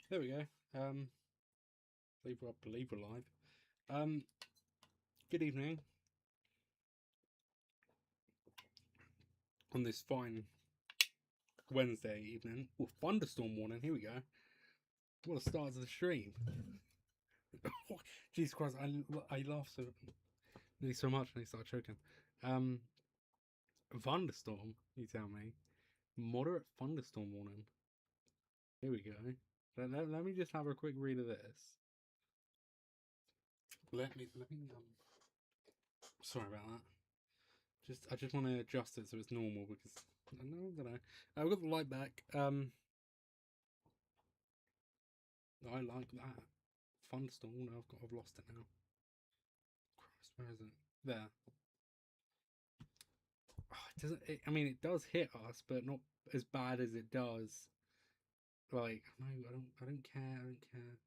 There we go. Believe we're live. Um, Good evening on this fine Wednesday evening. Oh, thunderstorm warning. Here we go. What a start to the stream. Jesus Christ, I laughed so much and I started choking. Um, Thunderstorm, you tell me. Moderate thunderstorm warning. Here we go. Let me just have a quick read of this. Let me. Sorry about that. I just want to adjust it so it's normal because I don't know. I've got the light back. I like that thunderstorm. No, I've lost it now. Christ, where is it? There. Oh, it doesn't. I mean, it does hit us, but not as bad as it does. Like, no, I don't care. I don't care.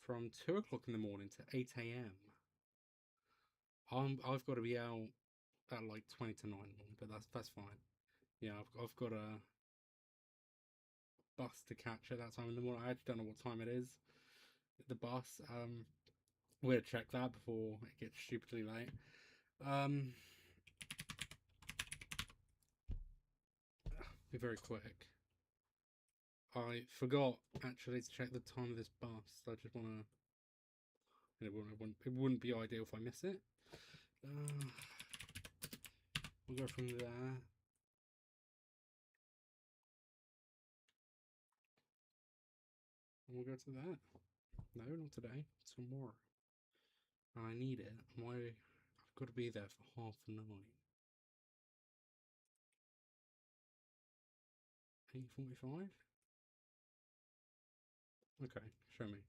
From 2 o'clock in the morning to 8 a.m. I've got to be out at like 20 to 9, but that's fine. Yeah, I've got a bus to catch at that time in the morning. I actually don't know what time it is. The bus. We'll check that before it gets stupidly late. Be very quick. I forgot actually to check the time of this bus. I just want to. It wouldn't be ideal if I miss it. We'll go from there. And we'll go to that. No, not today. Tomorrow. And I need it. I've got to be there for 9:30. 8:45. Okay, show me.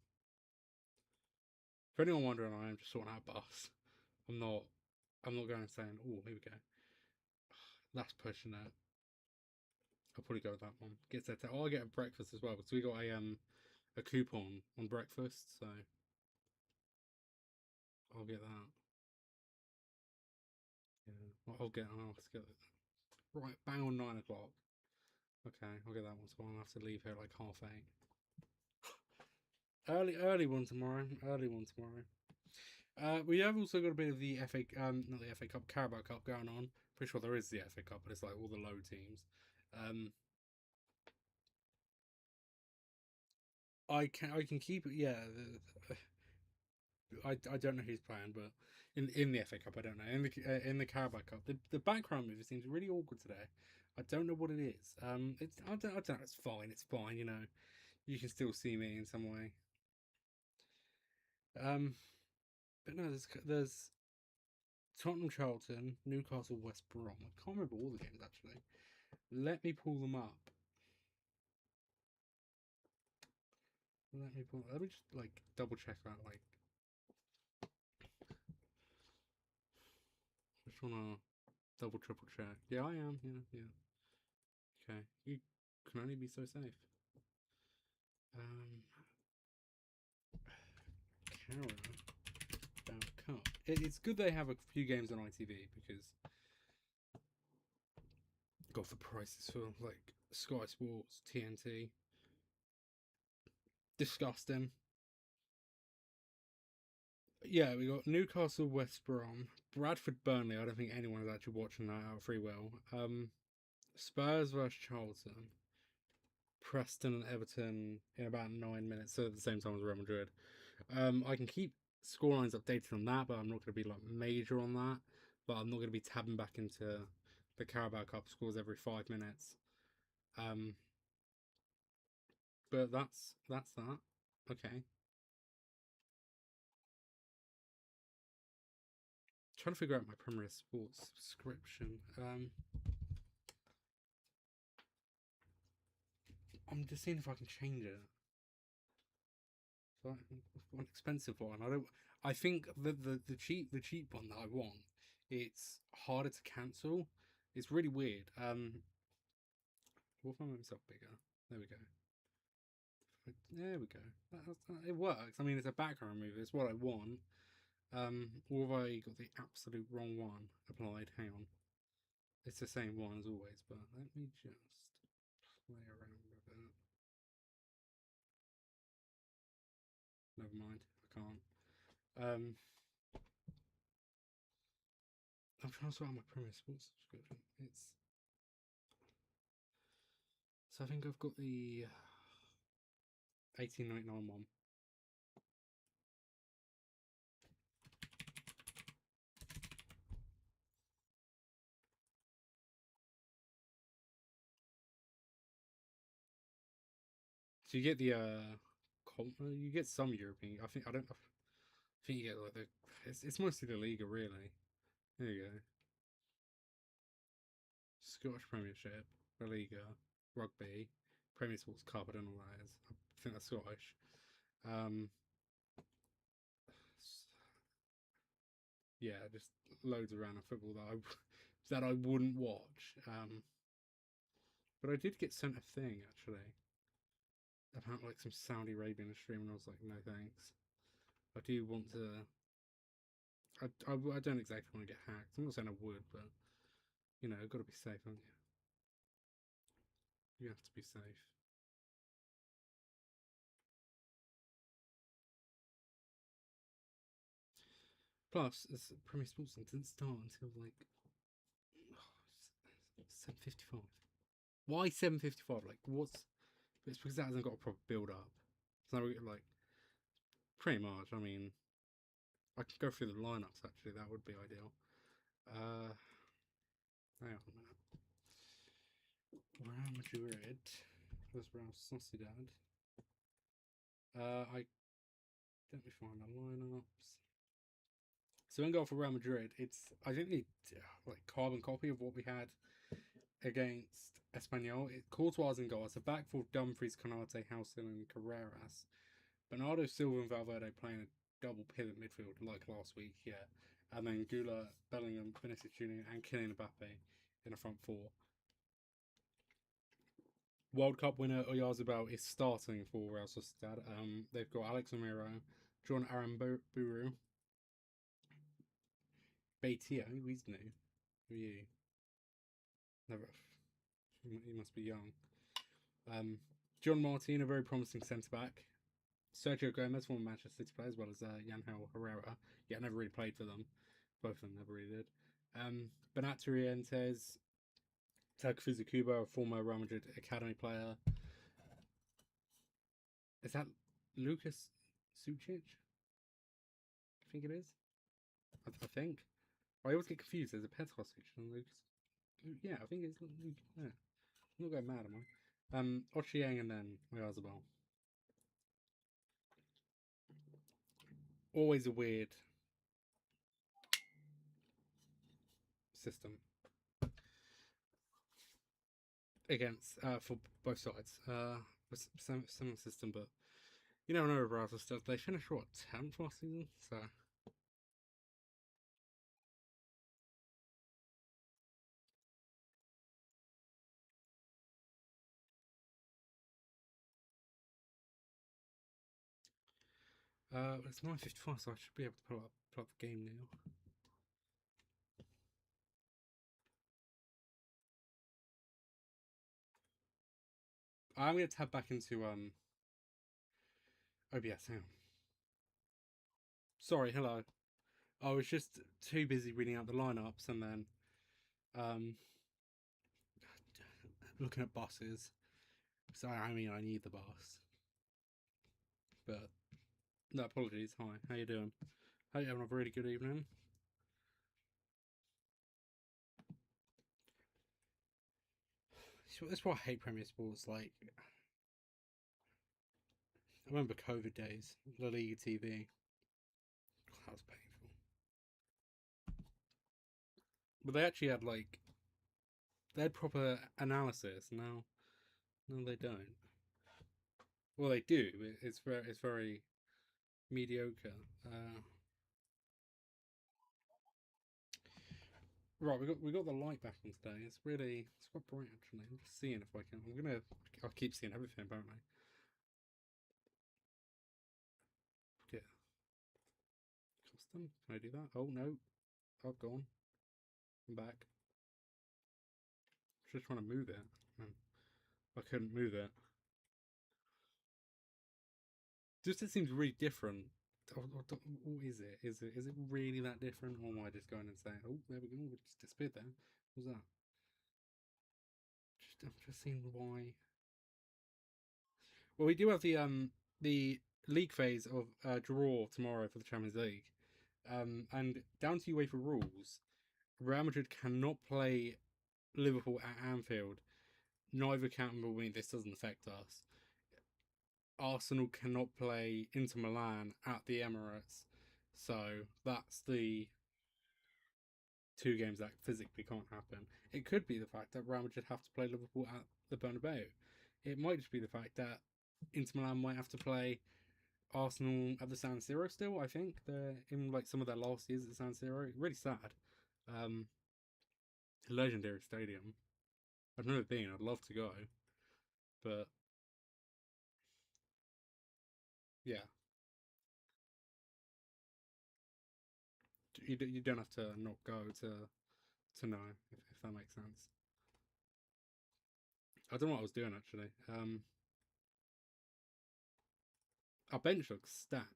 For anyone wondering, I am just sorting out a bus. I'm not. I'm not going and saying, "Oh, here we go." That's pushing it. I'll probably go with that one. Gets there. I'll get a breakfast as well because we got a coupon on breakfast, so I'll get that. Yeah, I'll get. It. Right, bang on 9 o'clock. Okay, I'll get that one. So I'll have to leave here like 8:30. Early one tomorrow. Early one tomorrow. We have also got a bit of the FA, not the FA Cup, Carabao Cup going on. Pretty sure there is the FA Cup, but it's like all the low teams. Um, I can keep it. Yeah, I don't know who's playing, but in the FA Cup I don't know. In the Carabao Cup, the background movie seems really awkward today. I don't know what it is. It's I don't know. It's fine. It's fine. You know, you can still see me in some way. Um, but no, there's Tottenham, Charlton, Newcastle, West Brom. I can't remember all the games actually. Let me pull them up. Let me just like double check that. Like, just wanna double triple check. Yeah, I am. Yeah, yeah. Okay, you can only be so safe. Um, Carabao Cup. It's good they have a few games on ITV because got the prices for like Sky Sports, TNT. Disgusting. Yeah, we got Newcastle, West Brom, Bradford, Burnley. I don't think anyone's actually watching that out of free will. Spurs versus Charlton, Preston and Everton in about 9 minutes, so at the same time as Real Madrid. I can keep scorelines updated on that, but I'm not going to be like major on that. But I'm not going to be tabbing back into the Carabao Cup scores every 5 minutes. Um, but that's that. Okay. Trying to figure out my Premier Sports subscription. I'm just seeing if I can change it. So an expensive one. I don't. I think the cheap one that I want. It's harder to cancel. It's really weird. What if I make myself bigger? There we go. There we go. It works. I mean, it's a background movie. It's what I want. Or have I got the absolute wrong one applied? Hang on. It's the same one as always, but let me just play around with it. never mind. I can't. Um, I'm trying to sort out my Premier Sports subscription. It's so I think I've got the 18.99 one. So you get the you get some European. I think I don't. I think you get like the. It's mostly the Liga really. There you go. Scottish Premiership, La Liga, Rugby, Premier Sports Cup. I don't know what that is. I think that's Scottish. Um, yeah, just loads of random football that I wouldn't watch. But I did get sent a thing actually about like some Saudi Arabian stream, and I was like, no thanks. I do want to. I don't exactly want to get hacked. I'm not saying I would, but you know, I've got to be safe, haven't you? You have to be safe. Plus, this Premier Sports didn't start until like 7:55. Why 7:55? Like, what's? It's because that hasn't got a proper build up. So like pretty much. I mean, I could go through the lineups actually. That would be ideal. Hang on a minute. Real Madrid versus Real Sociedad. Let me find the lineups. So in goal for Real Madrid, it's I think the like carbon copy of what we had against Espanyol. Courtois in goal. It's a back four: Dumfries, Konate, Howson, and Carreras. Bernardo Silva and Valverde playing a double pivot midfield like last week, yeah. And then Gula, Bellingham, Vinicius Junior, and Kylian Mbappe in the front four. World Cup winner Oyarzabal is starting for Real Sociedad. They've got Alex Romero, John Aramburu, Beitia. He's new. Who are you? Never. He must be young. John Martin, a very promising centre back. Sergio Gomez, former Manchester City player, as well as Yanhel Herrera. Yeah, never really played for them. Both of them never really did. Benato Rientes, Takefusa Kubo, a former Real Madrid academy player. Is that Lucas Sucic? I think it is. I think. I always get confused. There's a Petrosic and Lucas. Yeah, I think it's Lucas. Yeah. I'm not going mad, am I? Ochieng and then Oyarzabal. Always a weird system against for both sides. Similar system, but you never know with Real stuff. They finished what 10th last season, so. It's 9:55, so I should be able to pull up the game now. I'm going to tab back into OBS. Hang on. Sorry, hello. I was just too busy reading out the lineups and then looking at buses. So I mean, I need the bus, but no apologies. Hi, how you doing? Hope you're having a really good evening. That's why I hate Premier Sports. Like, I remember COVID days, La Liga TV. That was painful. But they actually had like they had proper analysis. No, they don't. Well, they do. It's very mediocre. Right, we got the light back on today. It's quite bright actually. I'm just seeing if I can. I'll keep seeing everything apparently. Yeah. Custom. Can I do that? Oh no, I've gone. I'm back. Just trying to move it. I couldn't move it. Just it seems really different. What is it? Is it really that different, or am I just going and saying, "Oh, there we go, it just disappeared there"? What was that? I'm just seeing why. Well, we do have the league phase of draw tomorrow for the Champions League, and down to UEFA rules, Real Madrid cannot play Liverpool at Anfield. Neither can, but this doesn't affect us. Arsenal cannot play Inter Milan at the Emirates, so that's the two games that physically can't happen. It could be the fact that Real Madrid have to play Liverpool at the Bernabeu. It might just be the fact that Inter Milan might have to play Arsenal at the San Siro still. I think they're in like some of their last years at the San Siro. Really sad. Um, Legendary stadium. I've never been. I'd love to go, but yeah, you don't have to not go to know if that makes sense. I don't know what I was doing actually. Our bench looks stacked.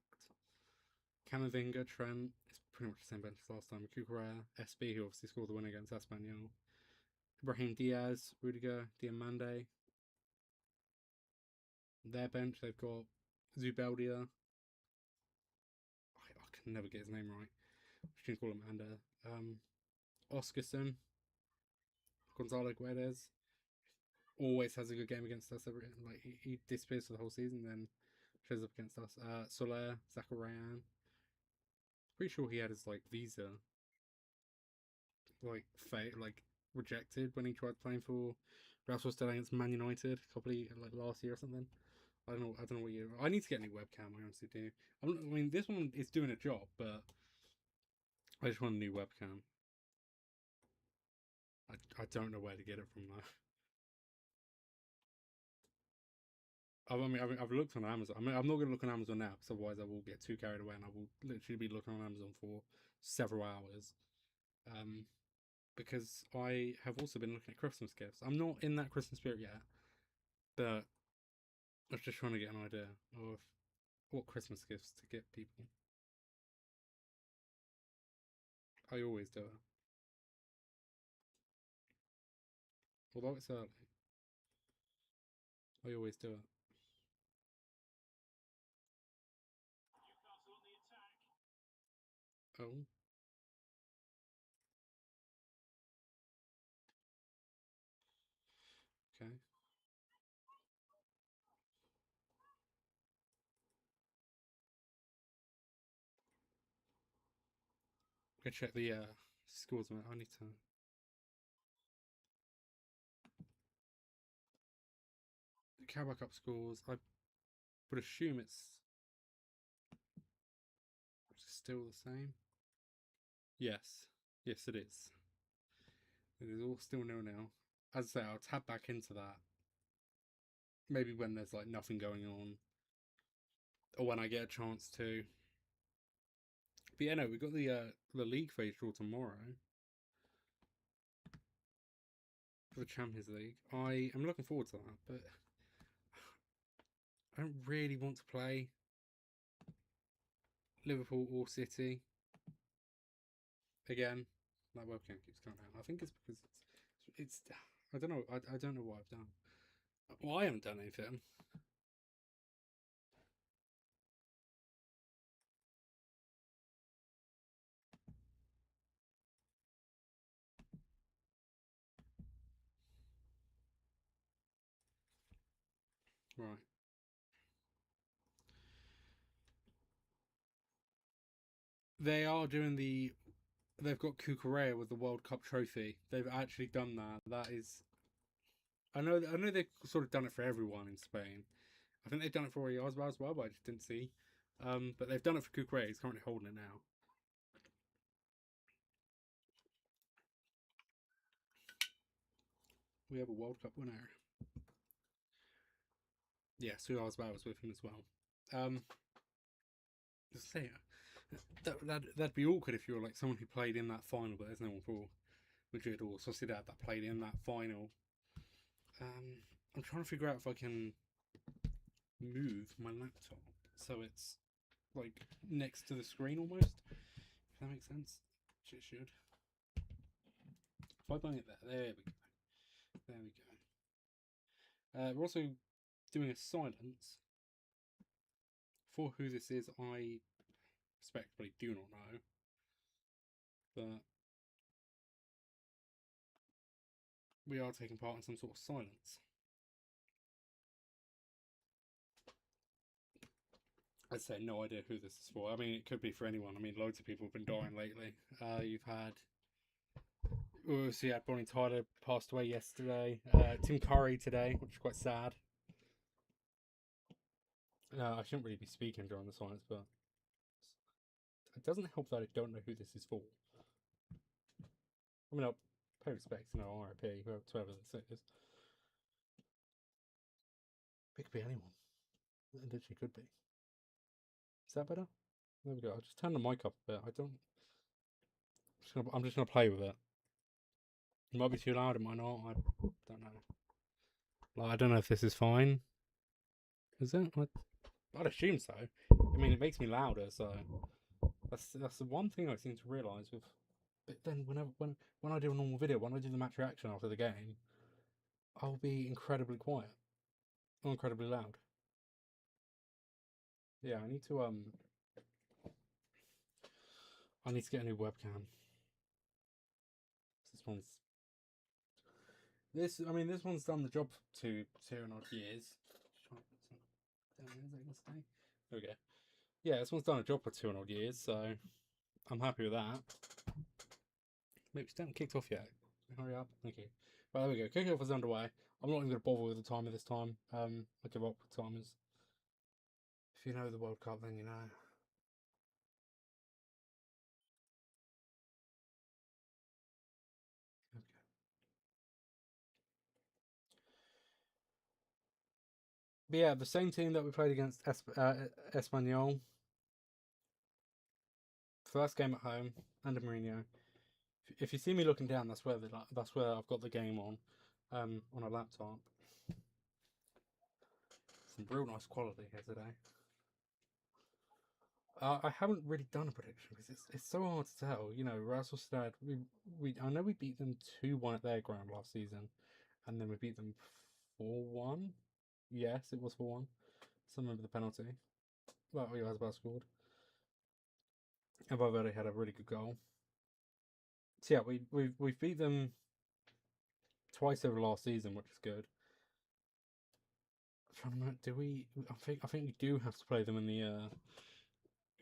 Camavinga, Trent. It's pretty much the same bench as last time. Cucurella, SB, who obviously scored the win against Espanyol. Ibrahim Diaz, Rudiger, Diamande. Their bench, they've got Zubeldia. I can never get his name right. I should call him Ander. Oscarson, Gonzalo Guedes. Always has a good game against us. Like he disappears for the whole season, then shows up against us. Soler, Zacharian. Pretty sure he had his like visa like rejected when he tried playing for Real Sociedad against Man United a couple of like last year or something. I don't know. I don't know what year. I need to get a new webcam. I honestly do. I mean, this one is doing a job, but I just want a new webcam. I don't know where to get it from though. I've looked on Amazon. I mean, I'm not going to look on Amazon now because otherwise I will get too carried away and I will literally be looking on Amazon for several hours. Um, because I have also been looking at Christmas gifts. I'm not in that Christmas spirit yet, but I was just trying to get an idea of what Christmas gifts to get people. I always do it, although it's early. I always do it. Oh, okay. Go check the scores. I need to. The Carabao Cup scores. I would assume it's still the same. Yes, yes, it is. It is all still nil nil. As I say, I'll tap back into that. Maybe when there's like nothing going on, or when I get a chance to. But yeah, no, we've got the league phase draw tomorrow for the Champions League. I am looking forward to that, but I don't really want to play Liverpool or City again. My webcam keeps coming out. I think it's because it's I don't know. I don't know what I've done. Well, I haven't done anything. Right. They are doing the. They've got Cucurella with the World Cup trophy. They've actually done that. That is. I know. I know they've sort of done it for everyone in Spain. I think they've done it for Oswald as well, but I just didn't see. But they've done it for Cucurella. He's currently holding it now. We have a World Cup winner. Yeah, Sue Oswald was with him as well. Just say that'd be awkward if you were like someone who played in that final, but there's no one for Madrid or Sociedad that played in that final. I'm trying to figure out if I can move my laptop so it's like next to the screen almost. If that makes sense, which it should. If I bring it there we go. There we go. We're also doing a silence for who this is. I respectfully do not know, but we are taking part in some sort of silence. I'd say no idea who this is for. I mean, it could be for anyone. I mean, loads of people have been dying lately. You've had Bonnie Tyler passed away yesterday. Tim Curry today, which is quite sad. I shouldn't really be speaking during the silence, but it doesn't help that I don't know who this is for. I mean, I'll pay respects, RIP, whoever this is. It could be anyone. It literally could be. Is that better? There we go. I'll just turn the mic up a bit. I'm just gonna play with it. It might be too loud, it might not. I don't know. Like, I don't know if this is fine. Is it? I'd assume so. I mean, it makes me louder, so that's the one thing I seem to realise with. But then when I do a normal video, when I do the match reaction after the game, I'll be incredibly quiet or incredibly loud. Yeah, I need to get a new webcam. This one's done the job for two and odd years. There we go. Yeah, this one's done a job for 2 and odd years, so I'm happy with that. Maybe it's not kicked off yet. Hurry up. Thank you. Well, there we go. Kickoff is underway. I'm not even going to bother with the timer this time. I give up with timers. If you know the World Cup, then you know. Okay. But yeah, the same team that we played against Espanyol. First game at home, under Mourinho. If you see me looking down, that's where I've got the game on a laptop. Some real nice quality here today. I haven't really done a prediction because it's so hard to tell. Real Sociedad, I know we beat them 2-1 at their ground last season, and then we beat them 4-1. Yes, it was 4-1. Still remember the penalty. Well, Oyarzabal scored. And Valverde had a really good goal. So yeah, we've beat them twice over last season, which is good. I'm trying to remember, do we? I think we do have to play them in the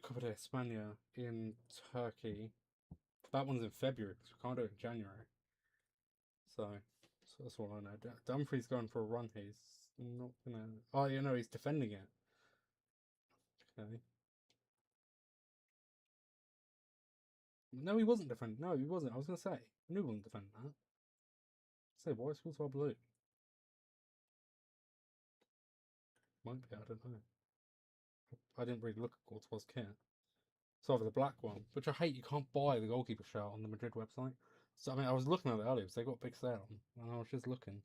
Copa de España in Turkey. That one's in February because we can't do it in January. So that's all I know. Dumfries going for a run. He's not gonna. Oh, he's defending it. Okay. No, he wasn't defending. No, he wasn't. I was gonna say. I knew he wasn't defending that. Say, why is Courtois blue? Might be. I don't know. I didn't really look at Courtois' kit. It's either the black one, which I hate. You can't buy the goalkeeper shirt on the Madrid website. So I was looking at it earlier because they got a big sale on, and I was just looking.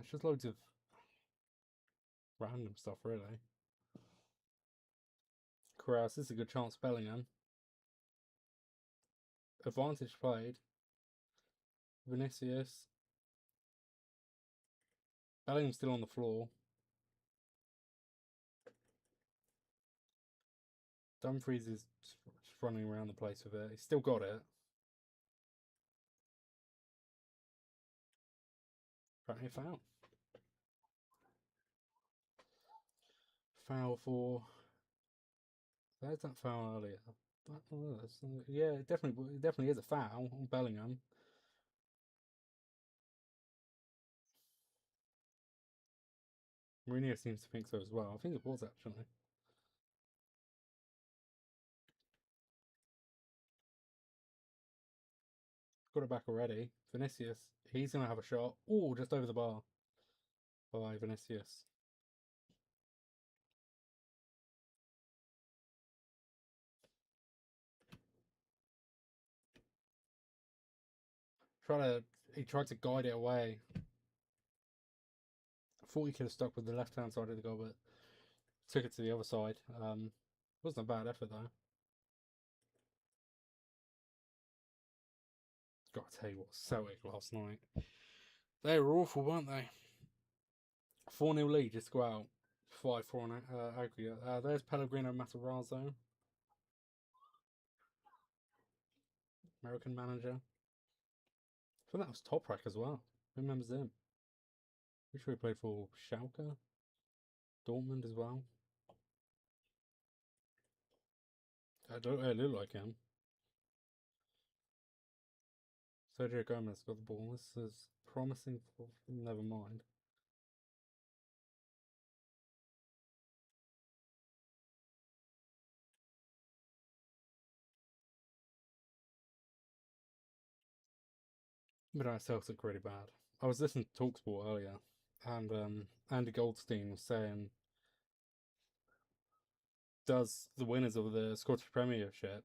It's just loads of random stuff, really. Corral, this is a good chance. Bellingham. Advantage played. Vinicius. Bellingham's still on the floor. Dumfries is just running around the place with it. He's still got it. Apparently a foul. Foul for. There's that foul earlier. Yeah, it definitely is a foul on Bellingham. Mourinho seems to think so as well. I think it was actually. Got it back already. Vinicius, he's going to have a shot. Oh, just over the bar by Vinicius. He tried to guide it away. I thought he could have stuck with the left hand side of the goal, but Took it to the other side. Wasn't a bad effort though. Got to tell you what, Celtic last night. They were awful, weren't they? 4-0 lead just go out. 5-4 on aggregate. There's Pellegrino Matarazzo, American manager. I think that was Toprak as well. Who remembers him? Pretty sure he played for Schalke, Dortmund as well. I don't really look like him. Sergio Gomez got the ball. This is promising for never mind. But I Celtic really bad. I was listening to Talksport earlier, and Andy Goldstein was saying, does the winners of the Scottish Premiership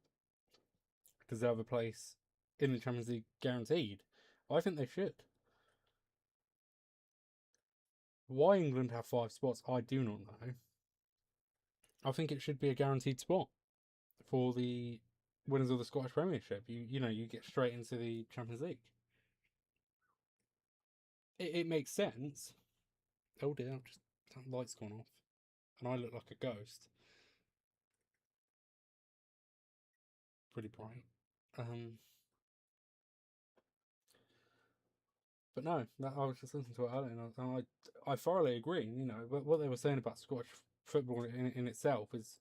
deserve a place in the Champions League guaranteed? I think they should. Why England have 5 spots, I do not know. I think it should be a guaranteed spot for the winners of the Scottish Premiership. You get straight into the Champions League. It makes sense. Oh dear, that light's gone off, and I look like a ghost. Pretty bright. But no, I was just listening to it earlier, and I thoroughly agree. But what they were saying about Scottish football in itself is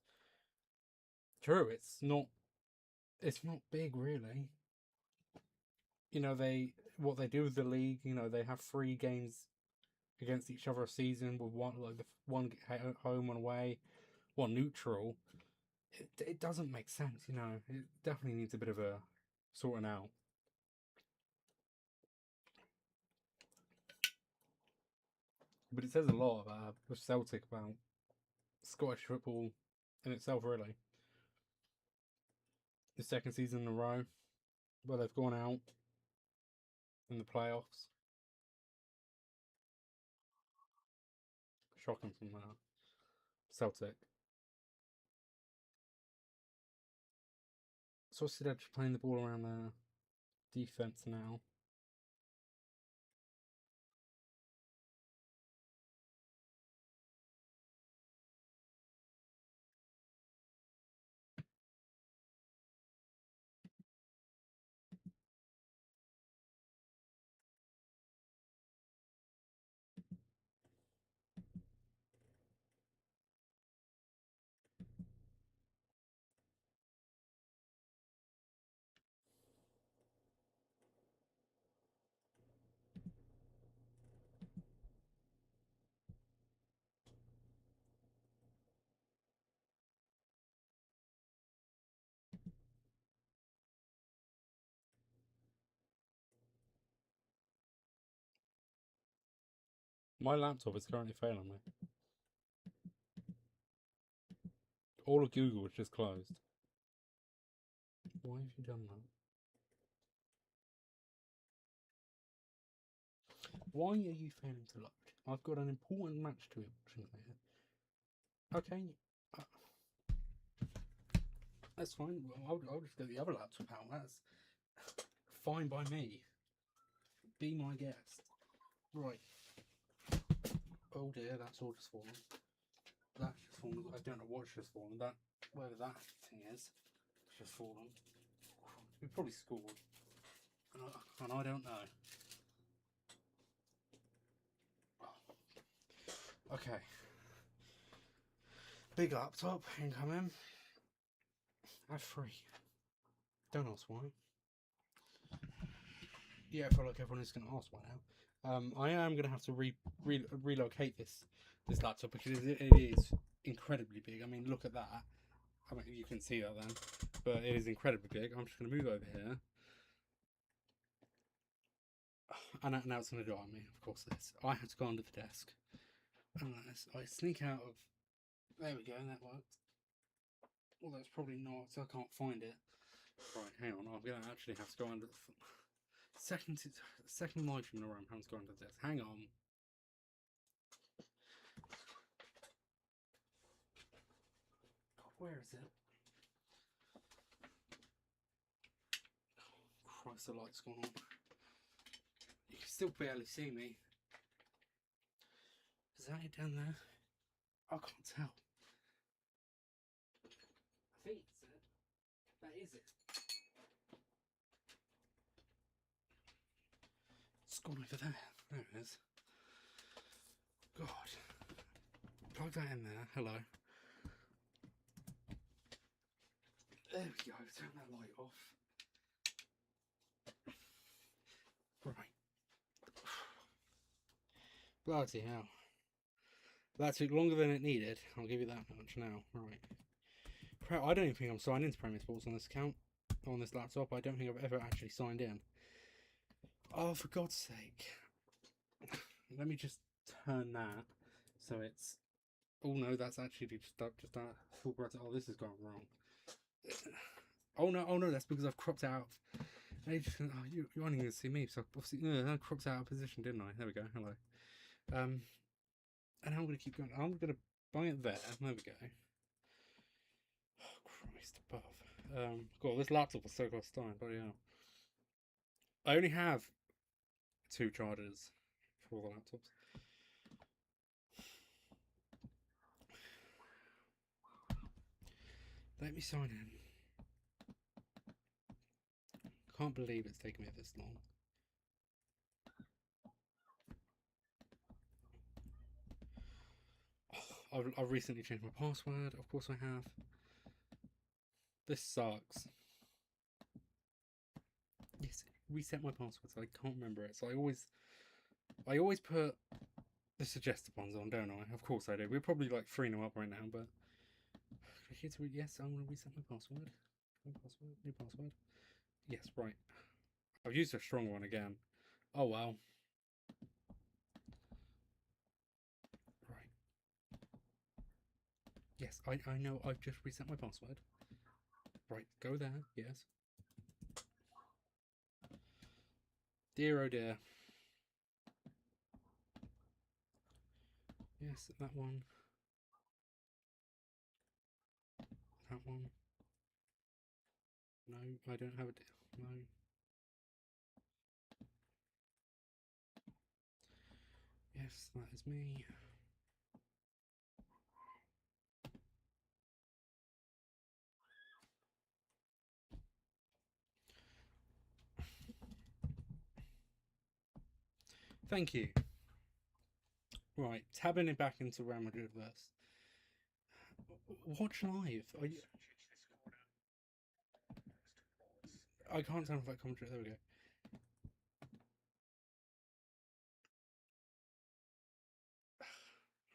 true. It's not big really. What they do with the league. They have 3 games against each other a season with one home and away, one neutral. It doesn't make sense. It definitely needs a bit of a sorting out. But it says a lot about Celtic, about Scottish football in itself, really. The second season in a row where they've gone out in the playoffs. Shocking from Celtic. Soceiedad just playing the ball around their defence now. My laptop is currently failing me. All of Google is just closed. Why have you done that? Why are you failing to load? I've got an important match to watch here. Okay. That's fine. Well, I'll just get the other laptop out. That's fine by me. Be my guest. Right. Oh dear, that's all just fallen. That's just fallen. I don't know what's just fallen. Whatever that thing is, it's just fallen. We probably scored. And I don't know. Okay. Big laptop incoming. F3. Don't ask why. Yeah, I feel like everyone is going to ask why now. I am going to have to relocate this laptop because it is incredibly big. I mean, look at that. I mean, you can see that then, but it is incredibly big. I'm just going to move over here. And now it's going to die on me, of course it is. I have to go under the desk. And I sneak out of... There we go, that worked. Well, that's probably not, so I can't find it. Right, hang on, I'm going to actually have to go under the... Second live stream in a row, I'm having to go under the desk. Hang on. Where is it? Christ, the light's gone on. You can still barely see me. Is that it down there? I can't tell. I think it's it. That is it. It's gone over there. There it is. God. Plug that in there. Hello. There we go. Turn that light off. Right. Bloody hell. That took longer than it needed. I'll give you that much now. Right. I don't even think I'm signed into Premier Sports on this account. On this laptop. I don't think I've ever actually signed in. Oh, for God's sake. Let me just turn that so it's... Oh no, that's actually just that full bright. Oh, this has gone wrong. Oh no, that's because I've cropped out. You aren't even going to see me, so obviously I cropped out of position, didn't I? There we go. Hello. And I'm going to keep going. I'm going to buy it there. There we go. Oh Christ above. God, this laptop was so close to dying. Bloody hell. I only have 2 chargers for all the laptops. Let me sign in. Can't believe it's taken me this long. I've recently changed my password. Of course I have. This sucks. Yes, reset my password so I can't remember it. So I always put the suggested ones on, don't I? Of course I do. We're probably like 3-0 up right now, but yes, I'm gonna reset my password. New password. Yes, right. I've used a strong one again. Oh wow. Right. Yes, I know I've just reset my password. Right, go there, yes. Dear oh dear. Yes, that one. That one. No, I don't have a deal. No. Yes, that is me. Thank you. Right, tabbing it back into Real Madrid verse. Watch live. I can't tell if that commentary. There we go.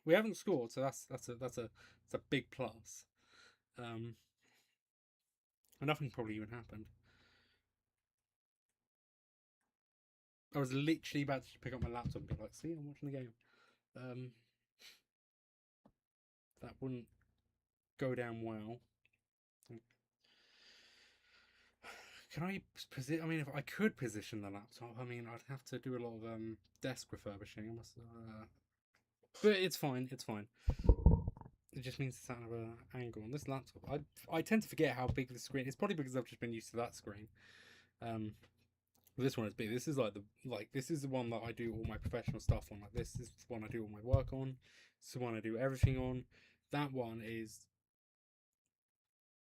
We haven't scored, so that's a big plus. And nothing probably even happened. I was literally about to pick up my laptop and be like, "See, I'm watching the game." That wouldn't go down well. Can I position? I mean, if I could position the laptop, I mean, I'd have to do a lot of desk refurbishing. I must, but it's fine. It's fine. It just means it's out of an angle on this laptop. I tend to forget how big the screen. It's probably because I've just been used to that screen. This one is big. This is this is the one that I do all my professional stuff on. Like this is the one I do all my work on. It's the one I do everything on. That one is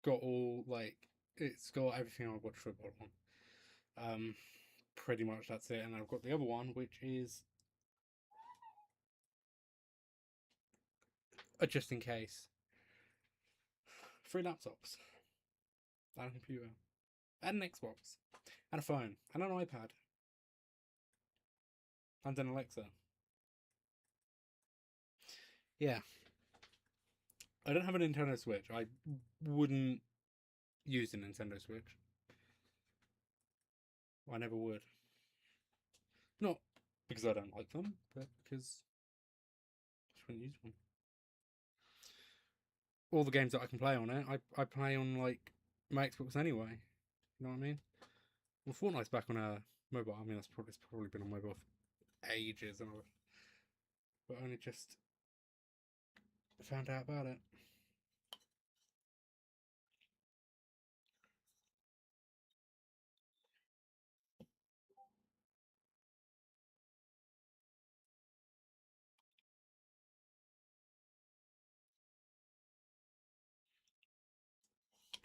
got all it's got everything I watch football on. Pretty much that's it. And I've got the other one, which is just in case. 3 laptops, and a computer, and an Xbox, and a phone, and an iPad, and an Alexa. Yeah. I don't have a Nintendo Switch. I wouldn't use a Nintendo Switch. I never would. Not because I don't like them, but because I just wouldn't use one. All the games that I can play on it, I play on like my Xbox anyway. You know what I mean? Well, Fortnite's back on a mobile. I mean, it's probably been on mobile for ages, but only just found out about it.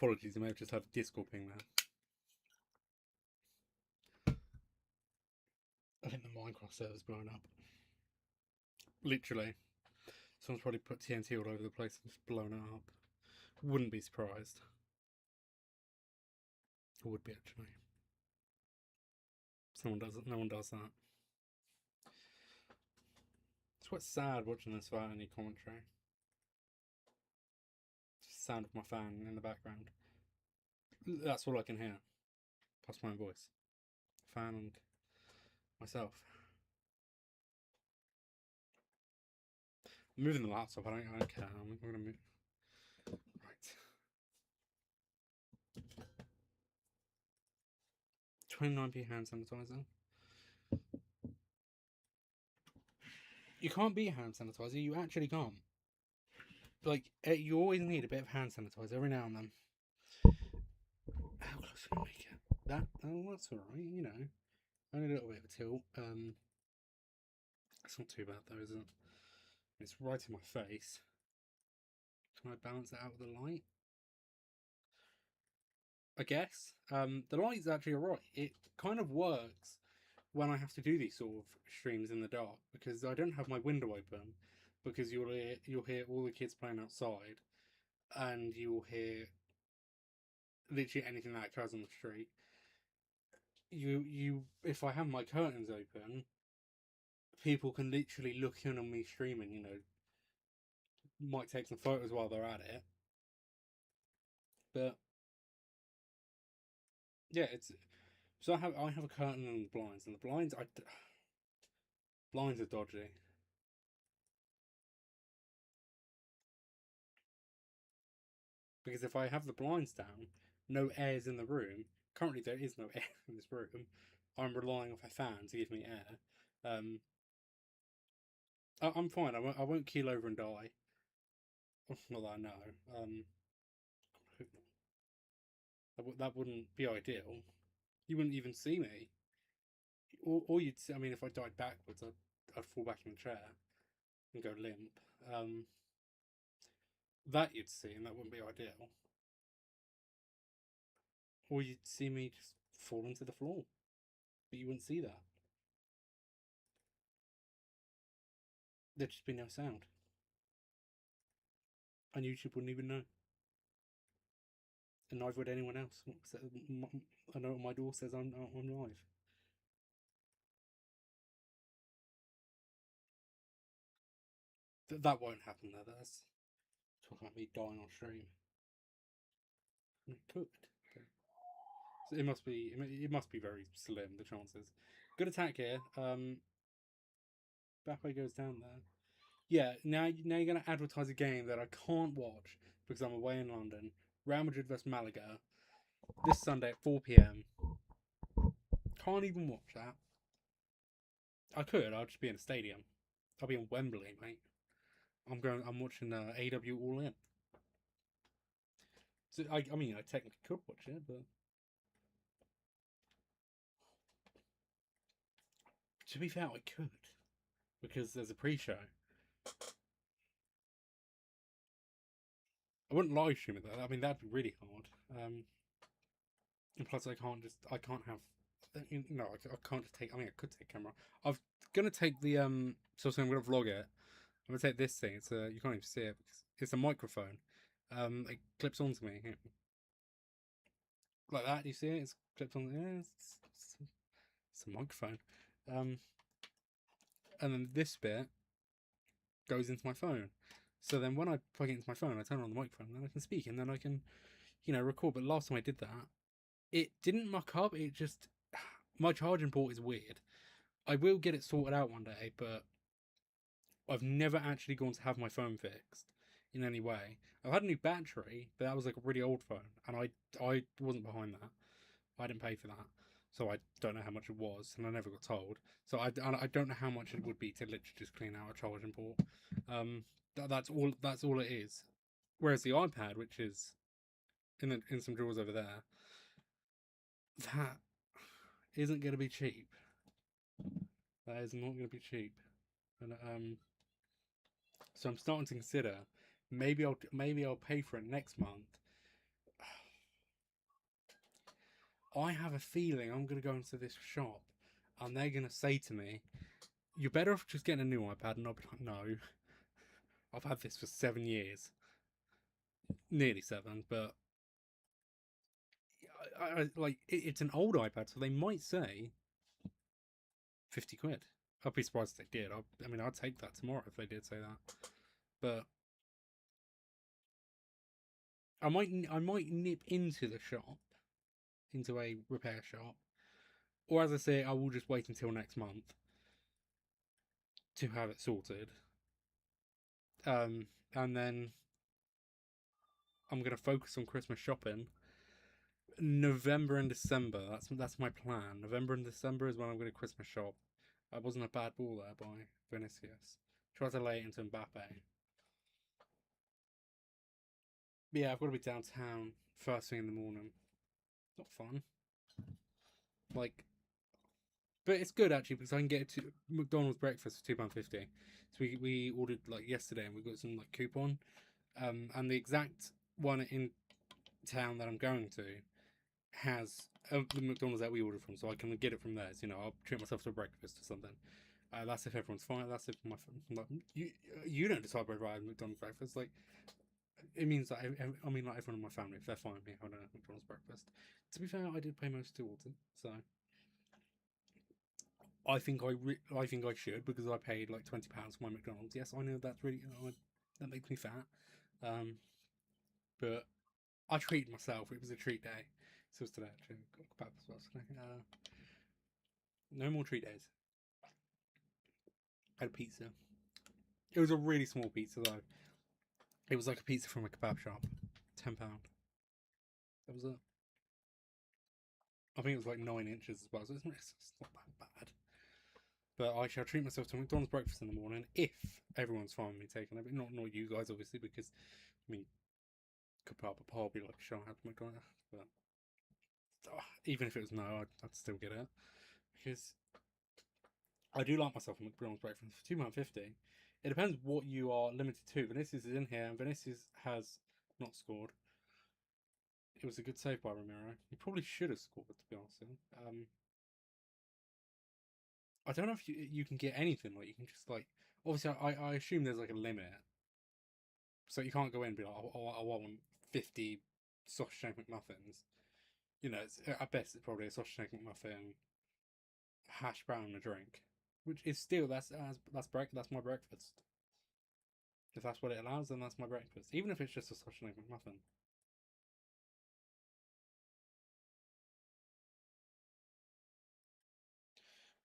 Apologies, I may have just had a Discord ping there. I think the Minecraft server's blown up. Literally. Someone's probably put TNT all over the place and just blown it up. Wouldn't be surprised. I would be, actually. Someone does it. No one does that. It's quite sad watching this without any commentary. Just the sound of my fan in the background. That's all I can hear. Plus my own voice. Fan and myself. I'm moving the laptop. I don't care. I'm going to move. Right. 29p hand sanitizer. You can't beat hand sanitizer. You actually can't. Like, you always need a bit of hand sanitizer every now and then. How close can I make it? That? Oh, that's alright, you know. Only a little bit of a tilt. It's not too bad though, is it? It's right in my face. Can I balance it out with the light? I guess. The light's actually alright. It kind of works when I have to do these sort of streams in the dark because I don't have my window open because you'll hear all the kids playing outside and you'll hear literally anything that occurs on the street. If I have my curtains open, people can literally look in on me streaming, you know. Might take some photos while they're at it. But yeah, it's so I have a curtain and blinds, and the blinds are dodgy. Because if I have the blinds down, no air's in the room. Currently, there is no air in this room. I'm relying on a fan to give me air. I'm fine. I won't keel over and die. Not that I know. That wouldn't be ideal. You wouldn't even see me. Or you'd see, I mean, if I died backwards, I'd fall back in the chair and go limp. That you'd see, and that wouldn't be ideal. Or you'd see me just fall into the floor, but you wouldn't see that. There'd just be no sound, and YouTube wouldn't even know, and neither would anyone else. I know my door says I'm live. That won't happen though. That's talking about me dying on stream. It could. Okay. So it must be very slim, the chances. Good attack here. Bappe goes down there. Yeah, now you're gonna advertise a game that I can't watch because I'm away in London. Real Madrid vs Malaga this Sunday at 4 p.m. Can't even watch that. I could. I'll just be in a stadium. I'll be in Wembley, mate. I'm watching AW All In. So I mean, I technically could watch it, but to be fair, I could because there's a pre-show. I wouldn't live stream it though. I mean, that'd be really hard. And plus, I can't have. No, I can't just take. I mean, I could take camera. I'm gonna take the So I'm gonna vlog it. I'm gonna take this thing. It's you can't even see it because it's a microphone. It clips onto me like that. You see it? It's clipped on. Yeah, it's a microphone. And then this bit goes into my phone. So then when I plug it into my phone, I turn on the microphone, and then I can speak, and then I can, record. But last time I did that, it didn't muck up. It just my charging port is weird. I will get it sorted out one day, but I've never actually gone to have my phone fixed in any way. I've had a new battery, but that was like a really old phone, and I wasn't behind that. I didn't pay for that, so I don't know how much it was, and I never got told. So I don't know how much it would be to literally just clean out a charging port. That's all it is. Whereas the iPad, which is in some drawers over there, that isn't going to be cheap. That is not going to be cheap, and so I'm starting to consider maybe I'll pay for it next month. I have a feeling I'm going to go into this shop and they're going to say to me, "You're better off just getting a new iPad." And I'll be like, "No, I've had this for 7 years, nearly 7, but it's an old iPad, so they might say 50 quid. I'd be surprised if they did. I mean, I'd take that tomorrow if they did say that. But I might nip into the shop, into a repair shop, or as I say, I will just wait until next month to have it sorted. And then I'm gonna focus on Christmas shopping. November and December. That's my plan. November and December is when I'm gonna Christmas shop. I wasn't a bad ball there by Vinicius. Tried to lay it into Mbappe. But yeah, I've got to be downtown first thing in the morning. Not fun. Like, but it's good actually because I can get to McDonald's breakfast for £2.50. So we ordered like yesterday and we got some like coupon. And the exact one in town that I'm going to has the McDonald's that we ordered from, so I can get it from there. So, I'll treat myself to a breakfast or something. That's if everyone's fine. That's if my like, you don't decide whether I have McDonald's breakfast. Like it means that I mean like everyone in my family, if they're fine with me, I don't have McDonald's breakfast. To be fair, I did pay most towards it, so I think I should because I paid like £20 for my McDonald's. Yes, I know that's really that makes me fat, um, but I treated myself. It was a treat day. So it was today actually. Got kebab as well today. No more treat days. I had a pizza. It was a really small pizza though. It was like a pizza from a kebab shop. £10. That was it. I think it was like 9 inches as well, so it's not that bad. But I shall treat myself to McDonald's breakfast in the morning if everyone's fine with me taking it. But not you guys, obviously, because I mean, could put up a poll, be like, "Shall I have McDonald's?" But even if it was no, I'd still get it because I do like myself a McDonald's breakfast for £2.50. It depends what you are limited to. Vinicius is in here, and Vinicius has not scored. It was a good save by Ramiro. He probably should have scored, to be honest. I don't know if you can get anything like you can just like obviously I assume there's like a limit, so you can't go in and be like I want 50 sausage egg McMuffins. At best it's probably a sausage egg McMuffin, hash brown, and a drink, which is still that's my breakfast. If that's what it allows, then that's my breakfast. Even if it's just a sausage egg McMuffin.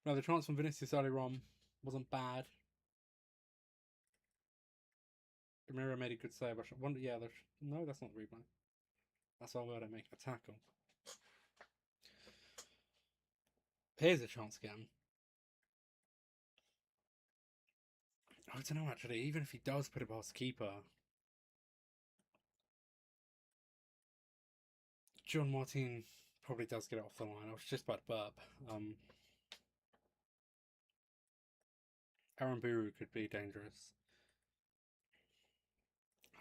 No, the chance from Vinicius earlier on wasn't bad. Ramiro made a good save. I should wonder. Yeah, no, that's not the replay. That's why I don't make a tackle. Here's a chance again. I don't know actually. Even if he does put it past the keeper, John Martin probably does get it off the line. I was just about to burp. Aaron Buru could be dangerous.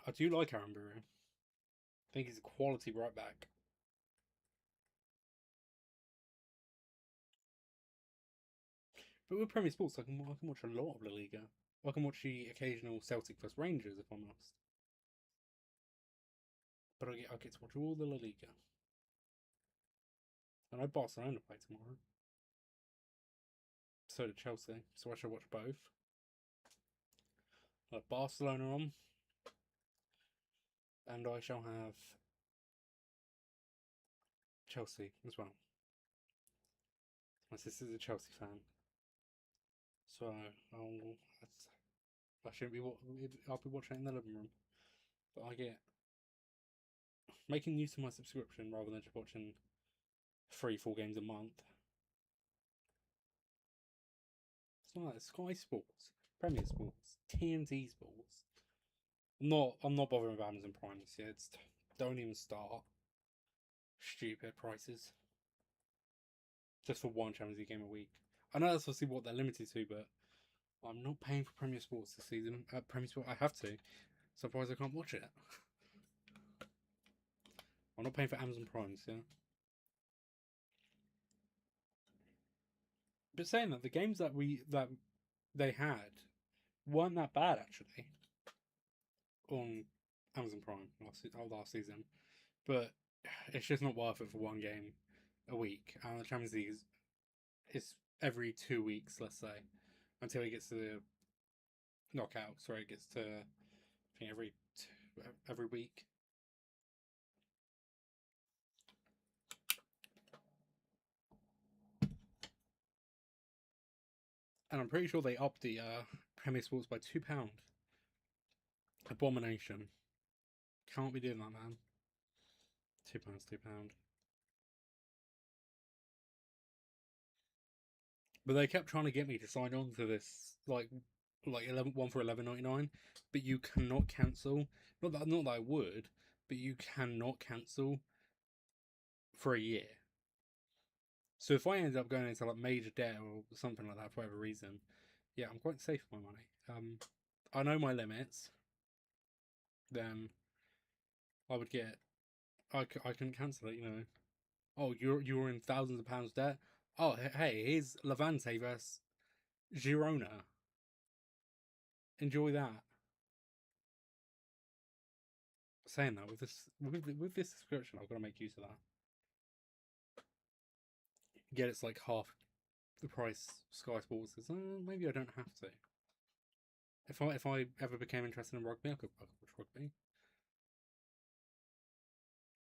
I do like Aaron Buru. I think he's a quality right back. But with Premier Sports, I can watch a lot of La Liga. I can watch the occasional Celtic vs Rangers if I'm honest. But I get to watch all the La Liga. I know Barcelona play tomorrow. So did Chelsea. So I shall watch both. I have Barcelona on. And I shall have Chelsea as well. My sister's a Chelsea fan. So I shouldn't be. I'll be watching it in the living room. But I get making use of my subscription rather than just watching 3-4 games a month. It's not like Sky Sports, Premier Sports, TNT Sports. I'm not bothering with Amazon Prime this year. Don't even start. Stupid prices. Just for one Champions League game a week. I know that's obviously what they're limited to, but I'm not paying for Premier Sports this season. Premier Sports, I have to. So otherwise I can't watch it. I'm not paying for Amazon Prime, yeah. But saying that, the games that they had weren't that bad actually on Amazon Prime last season. But it's just not worth it for one game a week. And the Champions League is every 2 weeks, let's say, until it gets to the knockouts, where it gets to I think every week. And I'm pretty sure they upped the Premier Sports by £2. Abomination. Can't be doing that, man. £2, £2. But they kept trying to get me to sign on to this, like 1 for £11.99. But you cannot cancel. Not that I would, but you cannot cancel for a year. So if I end up going into like major debt or something like that for whatever reason, yeah, I'm quite safe with my money. I know my limits. Then I would get. I can cancel it. Oh, you're in thousands of pounds debt. Oh, hey, here's Levante versus Girona. Enjoy that. Saying that, with this subscription, I've got to make use of that. Get it's like half the price Sky Sports is. Maybe I don't have to. If I ever became interested in rugby, I could watch rugby.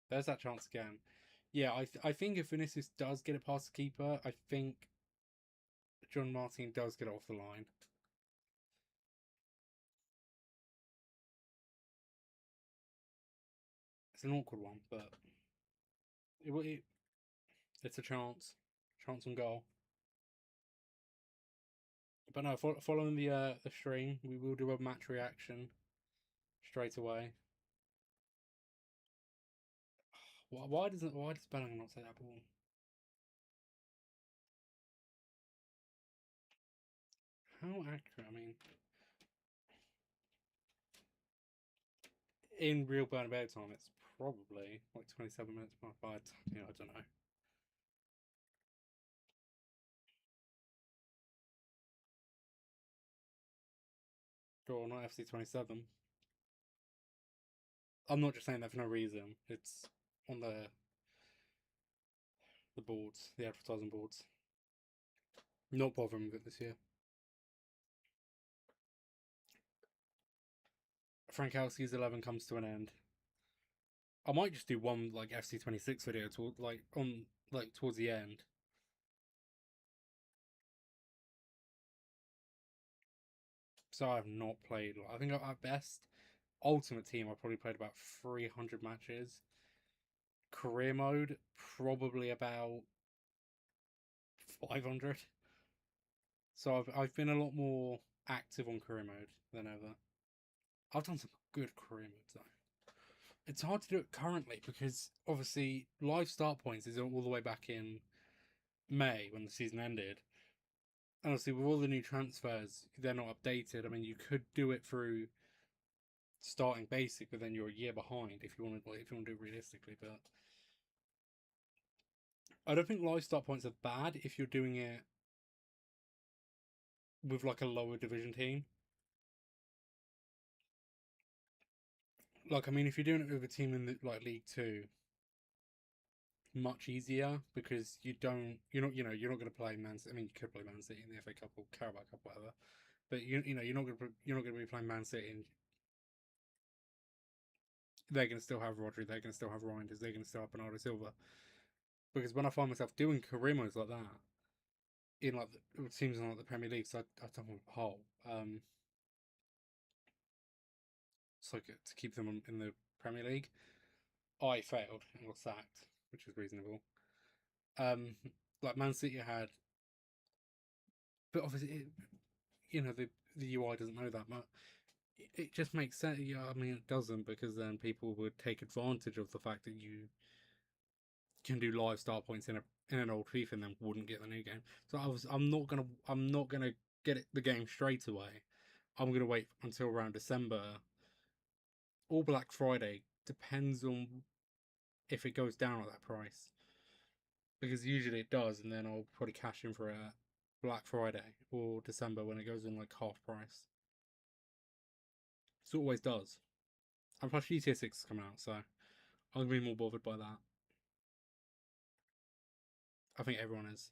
There's that chance again. Yeah, I think if Vinicius does get it past the keeper, I think John Martin does get it off the line. It's an awkward one, but it's a chance on goal. But no, following the stream, we will do a match reaction straight away. Why does Bellingham not take that ball? How accurate? I mean, in real Bernabeu time, it's probably like 27 minutes past 5. I don't know. Sure, not FC27. I'm not just saying that for no reason. It's on the boards, the advertising boards. Not bothering with it this year. Frankowski's 11 comes to an end. I might just do one like FC26 video towards the end. So I have not played. I think at best, Ultimate Team, I probably played about 300 matches. Career mode, probably about 500. So I've been a lot more active on career mode than ever. I've done some good career modes though. It's hard to do it currently because obviously live start points is all the way back in May when the season ended. And obviously with all the new transfers, they're not updated. I mean, you could do it through starting basic, but then you're a year behind if you want to do it realistically. But I don't think live start points are bad if you're doing it with like a lower division team. Like, I mean, if you're doing it with a team in like League Two, much easier because you're not going to play Man City. I mean, you could play Man City in the FA Cup or Carabao Cup, whatever. But you're not going to be playing Man City. And they're going to still have Rodri. They're going to still have Reinders. They're going to still have Bernardo Silva. Because when I find myself doing career modes like that in like it seems like the Premier League, so I don't want a whole. So to keep them in the Premier League, I failed and got sacked, which is reasonable. Like Man City had, but obviously, the UI doesn't know that much. It just makes sense. Yeah, I mean, it doesn't because then people would take advantage of the fact that you can do live start points in an old FIFA and then wouldn't get the new game. So I'm not gonna get the game straight away. I'm gonna wait until around December or Black Friday. Depends on if it goes down at that price, because usually it does, and then I'll probably cash in for it Black Friday or December when it goes in like half price. It always does. And plus GTA 6 is coming out, so I'm gonna be more bothered by that. I think everyone is.